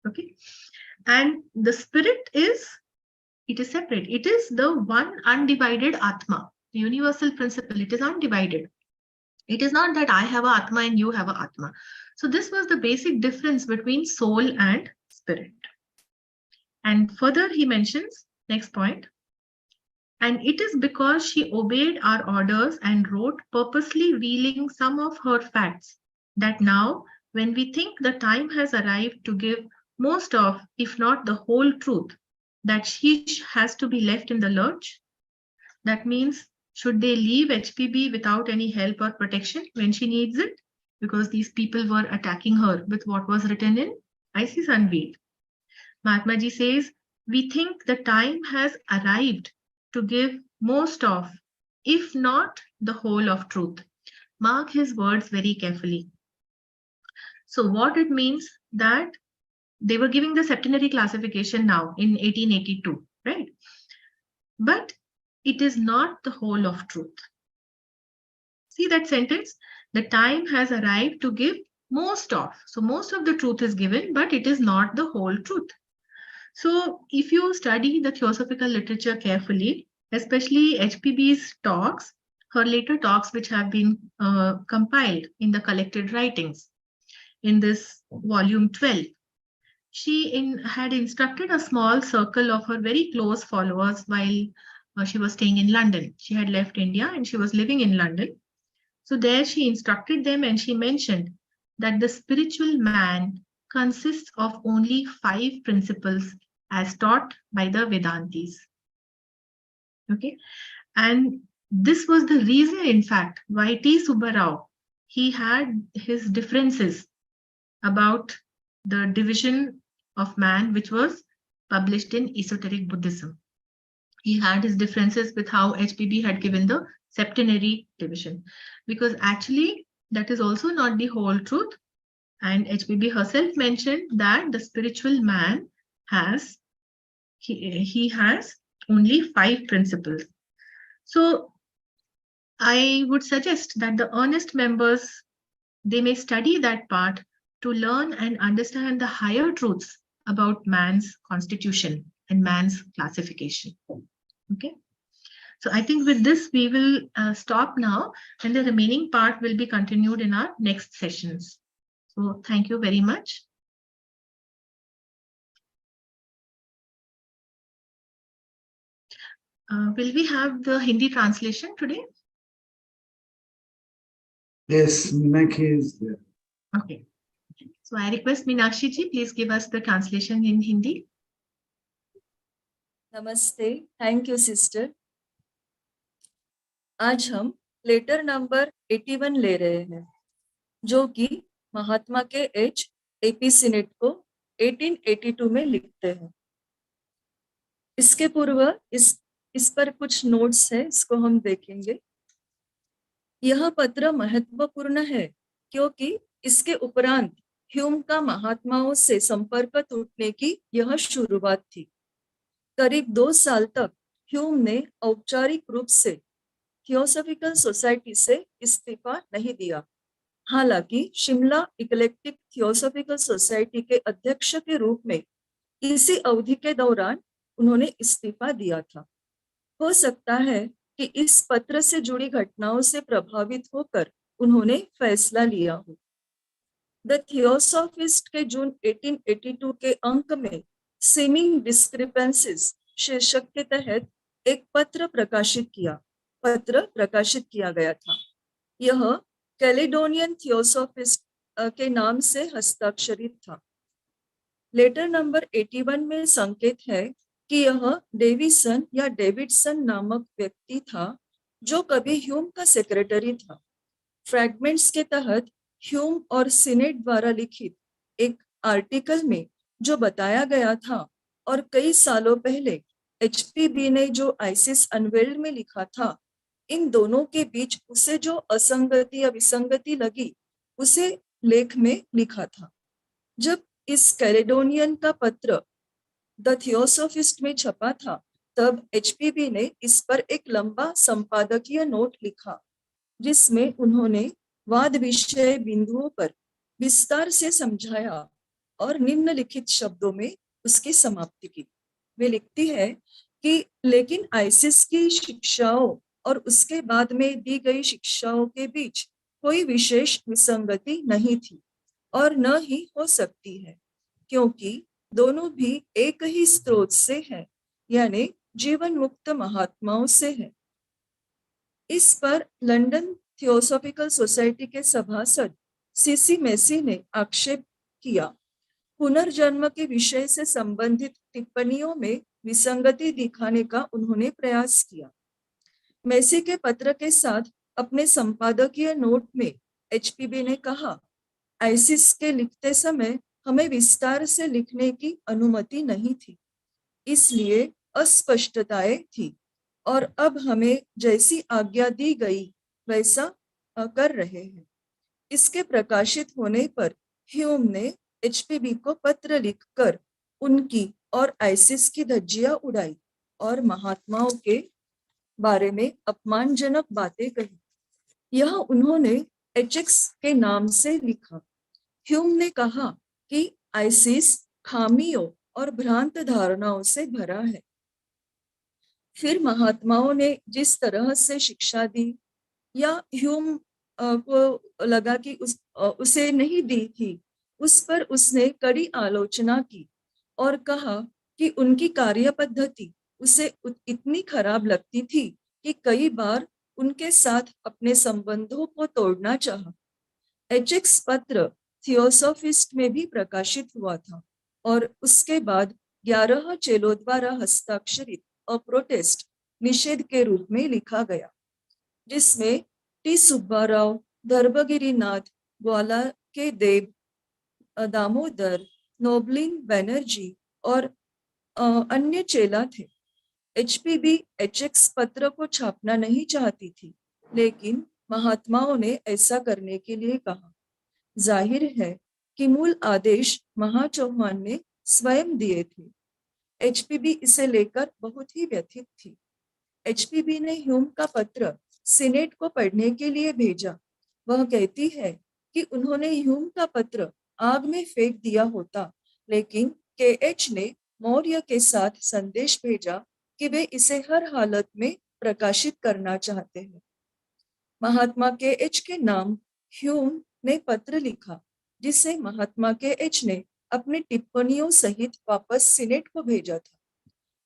Okay. And the spirit is separate. It is the one undivided Atma, the universal principle. It is undivided. It is not that I have a Atma and you have a Atma. So this was the basic difference between soul and spirit. And further he mentions, next point, and it is because she obeyed our orders and wrote purposely revealing some of her facts that now, when we think the time has arrived to give most of, if not the whole truth, that she has to be left in the lurch. That means, should they leave HPB without any help or protection when she needs it? Because these people were attacking her with what was written in Isis Unveiled. Mahatma Ji says, we think the time has arrived to give most of, if not the whole of truth. Mark his words very carefully. So what it means that they were giving the septenary classification now in 1882, right? But it is not the whole of truth. See that sentence? The time has arrived to give most of. So most of the truth is given, but it is not the whole truth. So if you study the theosophical literature carefully, especially HPB's talks, her later talks which have been compiled in the collected writings in this volume 12, she had instructed a small circle of her very close followers while she was staying in London. She had left India and she was living in London. So there she instructed them and she mentioned that the spiritual man consists of only 5 principles as taught by the Vedantis. Okay. And this was the reason, in fact, why T. Subbarao, he had his differences about the division of man, which was published in Esoteric Buddhism. He had his differences with how HPB had given the septenary division, because actually that is also not the whole truth. And HPB herself mentioned that the spiritual man has, he has only 5 principles. So I would suggest that the earnest members, they may study that part to learn and understand the higher truths about man's constitution and man's classification. Okay. So I think with this, we will stop now, and the remaining part will be continued in our next sessions. So thank you very much. Will we have the Hindi translation today? Yes, Meenakshi is there. Okay. So I request Meenakshi ji, please give us the translation in Hindi. नमस्ते, thank you sister. आज हम letter number 81 ले रहे हैं, जो कि महात्मा के AP senate को 1882 में लिखते हैं। इसके पूर्व इस पर कुछ नोट्स है, इसको हम देखेंगे। यह पत्र महत्वपूर्ण है क्योंकि इसके उपरांत ह्यूम का महात्माओं से संपर्क टूटने की यह शुरुआत थी। करीब 2 साल तक ह्यूम ने औपचारिक रूप से थियोसॉफिकल सोसाइटी से इस्तीफा नहीं दिया। हालांकि शिमला इक्लेक्टिक थियोसॉफिकल सोसाइटी के अध्यक्ष के रूप में इसी अवधि के दौरान उन्होंने इस्तीफा दिया था। हो सकता है कि इस पत्र से जुड़ी घटनाओं से प्रभावित होकर उन्होंने फैसला लिया हो। द थियोसॉफिस्ट के जून 1882 के अंक में सीमिंग डिस्क्रिपेंसीज शीर्षक के तहत एक पत्र प्रकाशित किया गया था। यह कैलेडोनियन थियोसॉफिस्ट के नाम से हस्ताक्षरित था। लेटर नंबर 81 में संकेत है कि यह डेविसन या डेविडसन नामक व्यक्ति था, जो कभी ह्यूम का सेक्रेटरी था। फ्रैगमेंट्स के तहत ह्यूम और सीनेट द्वारा लिखित एक आर्टिकल में जो बताया गया था और कई सालों पहले एचपीबी ने जो आइसिस अनवेल्ड में लिखा था, इन दोनों के बीच उसे जो असंगति या विसंगति लगी, उसे लेख में लिखा था। जब इस कैलेडोनियन का पत्र द थियोसॉफिस्ट में छपा था, तब एचपीबी ने इस पर एक लंबा संपादकीय नोट लिखा, जिसमें उन्होंने वाद विषय बिंदुओं पर विस्तार से समझाया और निम्नलिखित शब्दों में उसकी समाप्ति की। वे लिखती है कि लेकिन आइसिस की शिक्षाओं और उसके बाद में दी गई शिक्षाओं के बीच कोई विशेष विसंगति नहीं थी और न ही हो सकती है, क्योंकि दोनों भी एक ही स्रोत से हैं, यानी जीवन मुक्त महात्माओं से है। इस पर लंदन थियोसॉफिकल सोसाइटी के सभासद सीसी मेसी ने आक्षेप किया। पुनर्जन्म के विषय से संबंधित टिप्पणियों में विसंगति दिखाने का उन्होंने प्रयास किया। मेसी के पत्र के साथ अपने संपादकीय नोट में एचपीबी ने कहा, आइसिस के लिखते समय हमें विस्तार से लिखने की अनुमति नहीं थी, इसलिए अस्पष्टताएं थी और अब हमें जैसी आज्ञा दी गई वैसा कर रहे हैं। इसके प्रकाशित होने पर ह्यूम ने एचपीबी को पत्र लिखकर उनकी और आइसिस की धज्जियां उड़ाई और महात्माओं के बारे में अपमानजनक बातें कही। यह उन्होंने एचएक्स के नाम से लिखा। ह्यूम ने कहा कि आइसिस खामियों और भ्रांत धारणाओं से भरा है। फिर महात्माओं ने जिस तरह से शिक्षा दी या ह्यूम को लगा कि उसे नहीं दी थी, उस पर उसने कड़ी आलोचना की और कहा कि उनकी कार्य पद्धति उसे इतनी खराब लगती थी कि कई बार उनके साथ अपने संबंधों को तोड़ना चाहा। एचएक्स पत्र थियोसॉफिस्ट में भी प्रकाशित हुआ था और उसके बाद 11 चेलों द्वारा हस्ताक्षरित प्रोटेस्ट निषेध के रूप में लिखा गया, जिसमें टी सुब्बाराव, धर्मगिरीनाथ, ग्वाला के देव, दामोदर, नोबलिन बैनर्जी और अन्य चेला थे। एचपीबी एचएक्स पत्र को छापना नहीं चाहती थी, लेकिन महात्माओं ने ऐसा करने के लिए कहा। जाहिर है कि मूल आदेश महाचौहान ने स्वयं दिए थे। एचपीबी इसे लेकर बहुत ही व्यथित थी। एचपीबी ने ह्यूम का पत्र सीनेट को पढ़ने के लिए भेजा। वह कहती है कि उन्होंने ह्यूम का पत्र आग में फेंक दिया होता, लेकिन केएच ने मौर्य के साथ संदेश भेजा कि वे इसे हर हालत में प्रकाशित करना चाहते हैं। महात्मा केएच के नाम ह्यूम ने पत्र लिखा, जिसे महात्मा केएच ने अपनी टिप्पणियों सहित वापस सीनेट को भेजा था।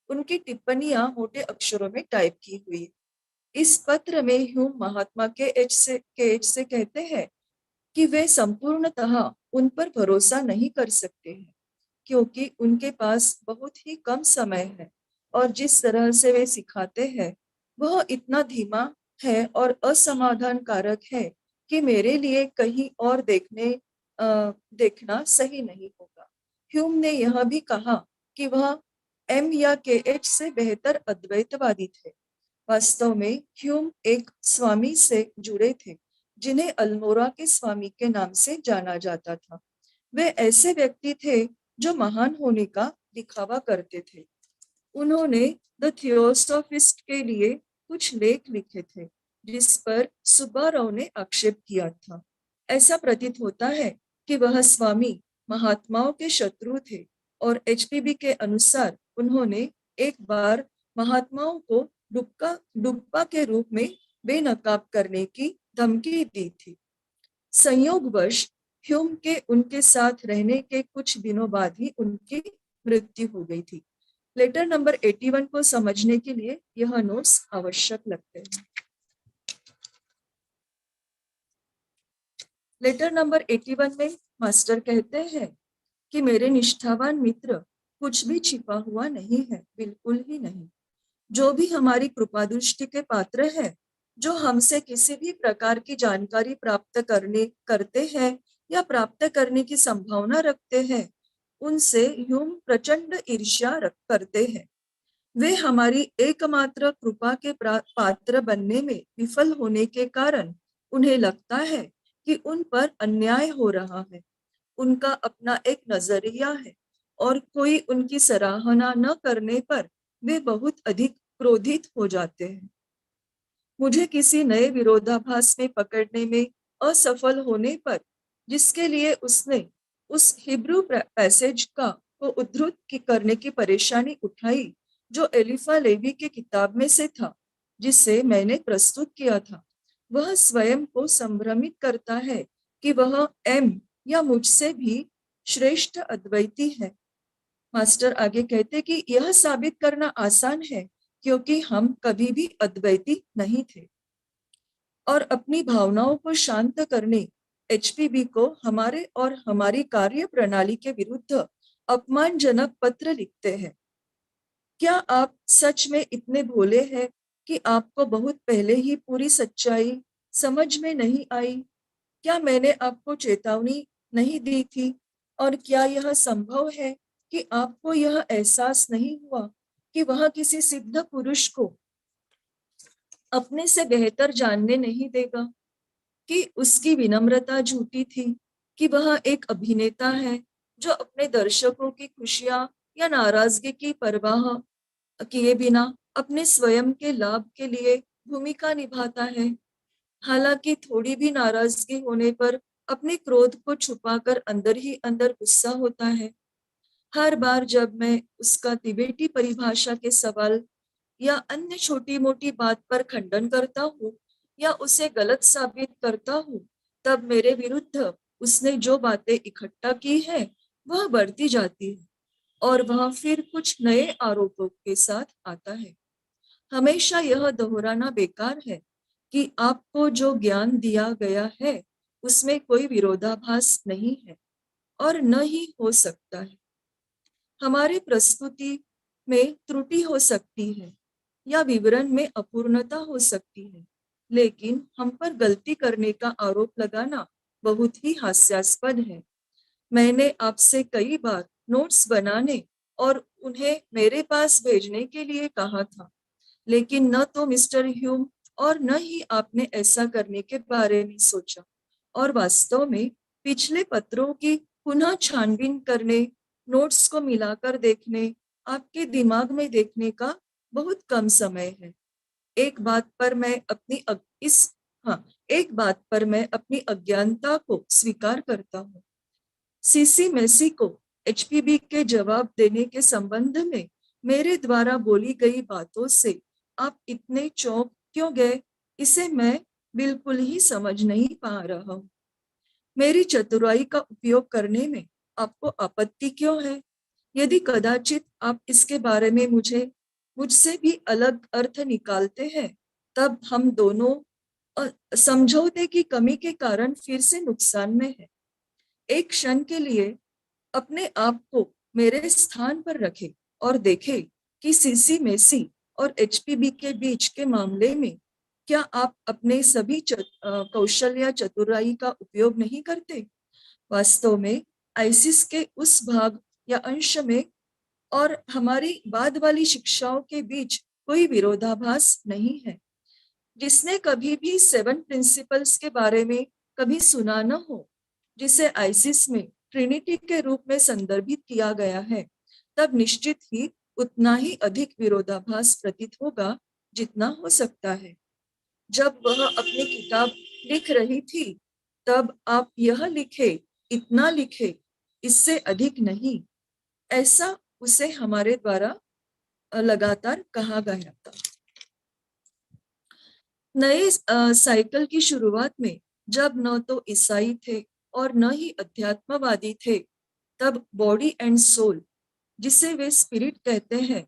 उनकी टिप्पणियां मोटे अक्षरों में टाइप की हुई। इस पत्र में ह्यूम महात्मा केएच से कहते हैं कि वे संपूर्णतः उन पर भरोसा नहीं कर सकते हैं, क्योंकि उनके पास बहुत ही कम समय है और जिस तरह से वे सिखाते हैं वह इतना धीमा है और असमाधान कारक है कि मेरे लिए कहीं और देखना सही नहीं होगा। ह्यूम ने यह भी कहा कि वह एम या केएच से बेहतर अद्वैतवादी थे। वास्तव में ह्यूम एक स्वामी से जुड़े थे, जिन्हें अल्मोड़ा के स्वामी के नाम से जाना जाता था। वे ऐसे व्यक्ति थे जो महान होने का दिखावा करते थे। उन्होंने द थियोसॉफिस्ट के लिए कुछ लेख लिखे थे, जिस पर सुब्बाराव ने आक्षेप किया था। ऐसा प्रतीत होता है कि वह स्वामी महात्माओं के शत्रु थे और एचपीबी के अनुसार उन्होंने एक बार महात्माओं को डुप्पा के रूप में बेनकाब करने की धमकी दी थी। संयोगवश ह्यूम के उनके साथ रहने के कुछ दिनों बाद ही उनकी मृत्यु हो गई थी। लेटर नंबर 81 को समझने के लिए यह नोट्स आवश्यक लगते हैं। लेटर नंबर 81 में मास्टर कहते हैं कि मेरे निष्ठावान मित्र, कुछ भी छिपा हुआ नहीं है, बिल्कुल ही नहीं। जो भी हमारी कृपा दृष्टि के पात्र है, जो हमसे किसी भी प्रकार की जानकारी करते हैं या प्राप्त करने की संभावना रखते हैं, उनसे ह्यूम प्रचंड ईर्ष्या करते हैं। वे हमारी एकमात्र कृपा के पात्र बनने में विफल होने के कारण उन्हें लगता है कि उन पर अन्याय हो रहा है। उनका अपना एक नजरिया है और कोई उनकी सराहना न करने पर वे बहुत अधिक क्रोधित हो जाते हैं। मुझे किसी नए विरोधाभास में पकड़ने में असफल होने पर, जिसके लिए उसने उस हिब्रू पैसेज को उद्धृत करने की परेशानी उठाई जो एलिफा लेवी के किताब में से था, जिसे मैंने प्रस्तुत किया था, वह स्वयं को संभ्रमित करता है कि वह एम या मुझसे भी श्रेष्ठ अद्वैती है। मास्टर आगे कहते कि यह साबित करना आसान है, क्योंकि हम कभी भी अद्वैती नहीं थे। और अपनी भावनाओं को शांत करने एचपीबी को हमारे और हमारी कार्य प्रणाली के विरुद्ध अपमानजनक पत्र लिखते हैं। क्या आप सच में इतने भोले हैं कि आपको बहुत पहले ही पूरी सच्चाई समझ में नहीं आई? क्या मैंने आपको चेतावनी नहीं दी थी? और क्या यह संभव है कि आपको यह एहसास नहीं हुआ कि वह किसी सिद्ध पुरुष को अपने से बेहतर जानने नहीं देगा, कि उसकी विनम्रता झूठी थी, कि वह एक अभिनेता है जो अपने दर्शकों की खुशियां या नाराजगी की परवाह किए बिना अपने स्वयं के लाभ के लिए भूमिका निभाता है। हालांकि थोड़ी भी नाराजगी होने पर अपने क्रोध को छुपाकर अंदर ही अंदर गुस्सा होता है। हर बार जब मैं उसका तिबेटी परिभाषा के सवाल या अन्य छोटी मोटी बात पर खंडन करता हूँ या उसे गलत साबित करता हूँ, तब मेरे विरुद्ध उसने जो बातें इकट्ठा की है वह बढ़ती जाती है और वह फिर कुछ नए आरोपों के साथ आता है। हमेशा यह दोहराना बेकार है कि आपको जो ज्ञान दिया गया है उसमें कोई विरोधाभास नहीं है और न ही हो सकता है। हमारी प्रस्तुति में त्रुटि हो सकती है या विवरण में अपूर्णता हो सकती है, लेकिन हम पर गलती करने का आरोप लगाना बहुत ही हास्यास्पद है। मैंने आपसे कई बार नोट्स बनाने और उन्हें मेरे पास भेजने के लिए कहा था, लेकिन न तो मिस्टर ह्यूम और न ही आपने ऐसा करने के बारे में सोचा। और वास्तव में पिछले पत्रों की पुनः छानबीन करने, नोट्स को मिलाकर देखने, आपके दिमाग में देखने का बहुत कम समय है। एक बात पर मैं अपनी अज्ञानता को स्वीकार करता हूँ। सीसी मेसी को एचपीबी के जवाब देने के संबंध में मेरे द्वारा बोली गई बातों से आप इतने चौंक क्यों गए, इसे मैं बिल्कुल ही समझ नहीं पा रहा हूँ। मेरी चतुराई का उपयोग करने में आपको आपत्ति क्यों है? यदि कदाचित आप इसके बारे में मुझसे भी अलग अर्थ निकालते हैं, तब हम दोनों समझौते की कमी के कारण फिर से नुकसान में हैं। एक क्षण के लिए अपने आप को मेरे स्थान पर रखें और देखें कि सीसी मेसी और एचपीबी के बीच के मामले में क्या आप अपने सभी कौशल या चतुराई का उपयोग नहीं करते? वास्तव में आईसिस के उस भाग या अंश में और हमारी बाद वाली शिक्षाओं के बीच कोई विरोधाभास नहीं है। जिसने कभी भी 7 प्रिंसिपल्स के बारे में कभी सुना न हो, जिसे आईसिस में ट्रिनिटी के रूप में संदर्भित किया गया है, तब निश्चित ही उतना ही अधिक विरोधाभास प्रतीत होगा जितना हो सकता है। जब वह अपनी किताब लिख रही थी, तब आप यह लिखे, इतना लिखे, इससे अधिक नहीं, ऐसा उसे हमारे द्वारा लगातार कहा गया था। नए साइकिल की शुरुआत में जब न तो ईसाई थे और न ही अध्यात्मवादी थे, तब बॉडी एंड सोल, जिसे वे स्पिरिट कहते हैं,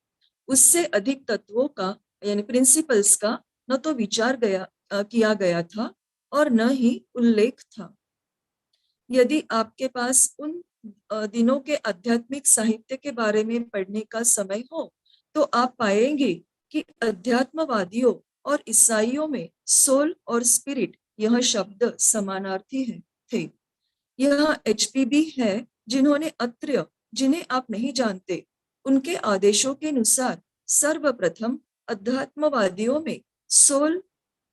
उससे अधिक तत्वों का यानी प्रिंसिपल्स का न तो विचार किया गया था और न ही उल्लेख था। यदि आपके पास उन दिनों के आध्यात्मिक साहित्य के बारे में पढ़ने का समय हो, तो आप पाएंगे कि अध्यात्मवादियों और ईसाइयों में सोल और स्पिरिट यह शब्द समानार्थी थे। यह एचपीबी है जिन्हें आप नहीं जानते, उनके आदेशों के अनुसार सर्वप्रथम अध्यात्मवादियों में सोल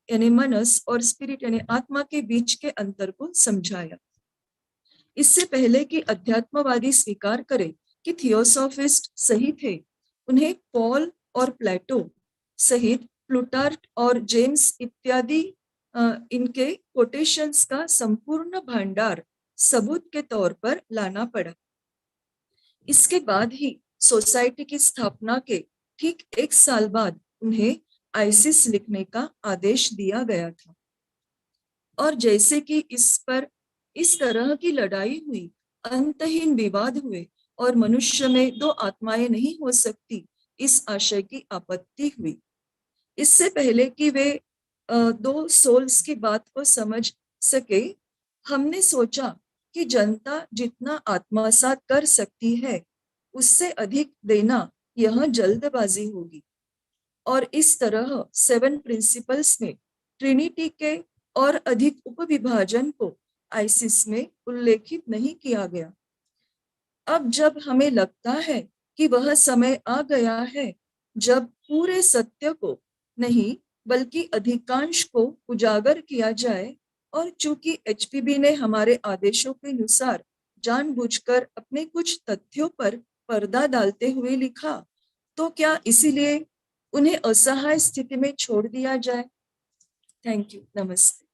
यानी मनस और स्पिरिट यानी आत्मा के बीच के अंतर को समझाया। इससे पहले कि अध्यात्मवादी स्वीकार करें कि थियोसॉफिस्ट सही थे, उन्हें पॉल और प्लेटो सहित प्लूटार्क और जेम्स इत्यादि इनके कोटेशंस का संपूर्ण भंडार सबूत के तौर पर लाना पड़ा। इसके बाद ही सोसाइटी की स्थापना के ठीक 1 साल बाद उन्हें आईसिस लिखने का आदेश दिया गया था। और जैसे कि इस तरह की लड़ाई हुई, अंतहीन विवाद हुए और मनुष्य में 2 आत्माएं नहीं हो सकती, इस आशय की आपत्ति हुई। इससे पहले कि वे 2 सोल्स की बात को समझ सके, हमने सोचा कि जनता जितना आत्मसात कर सकती है, उससे अधिक देना यह जल्दबाजी होगी। और इस तरह 7 प्रिंसिपल्स में ट्रिनिटी के और अधिक उपविभाजन को आईसिस में उल्लेखित नहीं किया गया। अब जब हमें लगता है कि वह समय आ गया है जब पूरे सत्य को नहीं बल्कि अधिकांश को उजागर किया जाए, और चूंकि एचपीबी ने हमारे आदेशों के अनुसार जानबूझकर अपने कुछ तथ्यों पर पर्दा डालते हुए लिखा, तो क्या इसीलिए उन्हें असहाय स्थिति में छोड़ दिया जाए? थैंक यू, नमस्ते।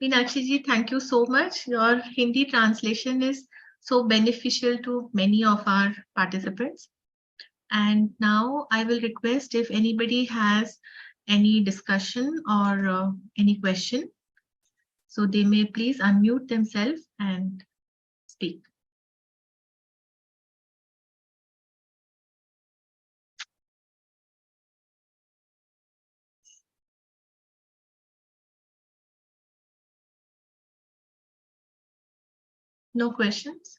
Meenakshi ji, thank you so much. Your Hindi translation is so beneficial to many of our participants. And now I will request if anybody has any discussion or any question, so they may please unmute themselves and speak. No questions?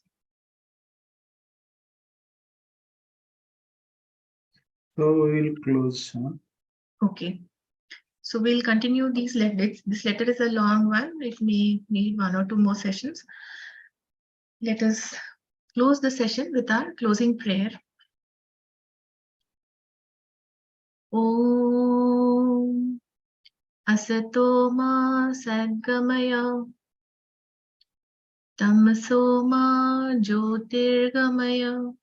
So we will close. Okay. So we'll continue these letters. This letter is a long one. It may need 1 or 2 more sessions. Let us close the session with our closing prayer. Om Asato Ma Sadgamaya Tamaso Ma Jyotirgamaya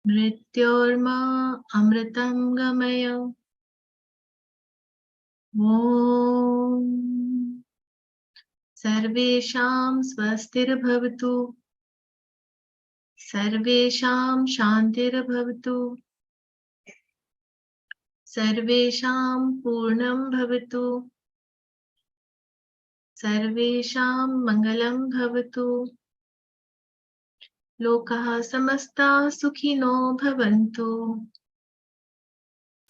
मृत्योर्मा अमृतं गमय। ॐ सर्वेषां स्वस्तिर्भवतु, सर्वेषां शान्तिर्भवतु, सर्वेषां पूर्णं भवतु, सर्वेषां मङ्गलं भवतु। लोकाः समस्ताः सुखिनो भवन्तु,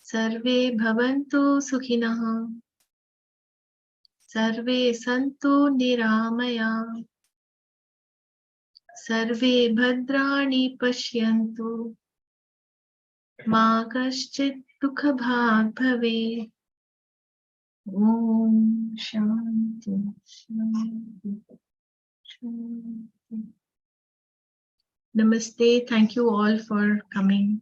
सर्वे भवन्तु सुखिनः, सर्वे सन्तु निरामयाः, सर्वे भद्राणि पश्यन्तु, मा कश्चित् दुःखभाग् भवेत्। ॐ शान्ति शान्ति शान्ति। Namaste. Thank you all for coming.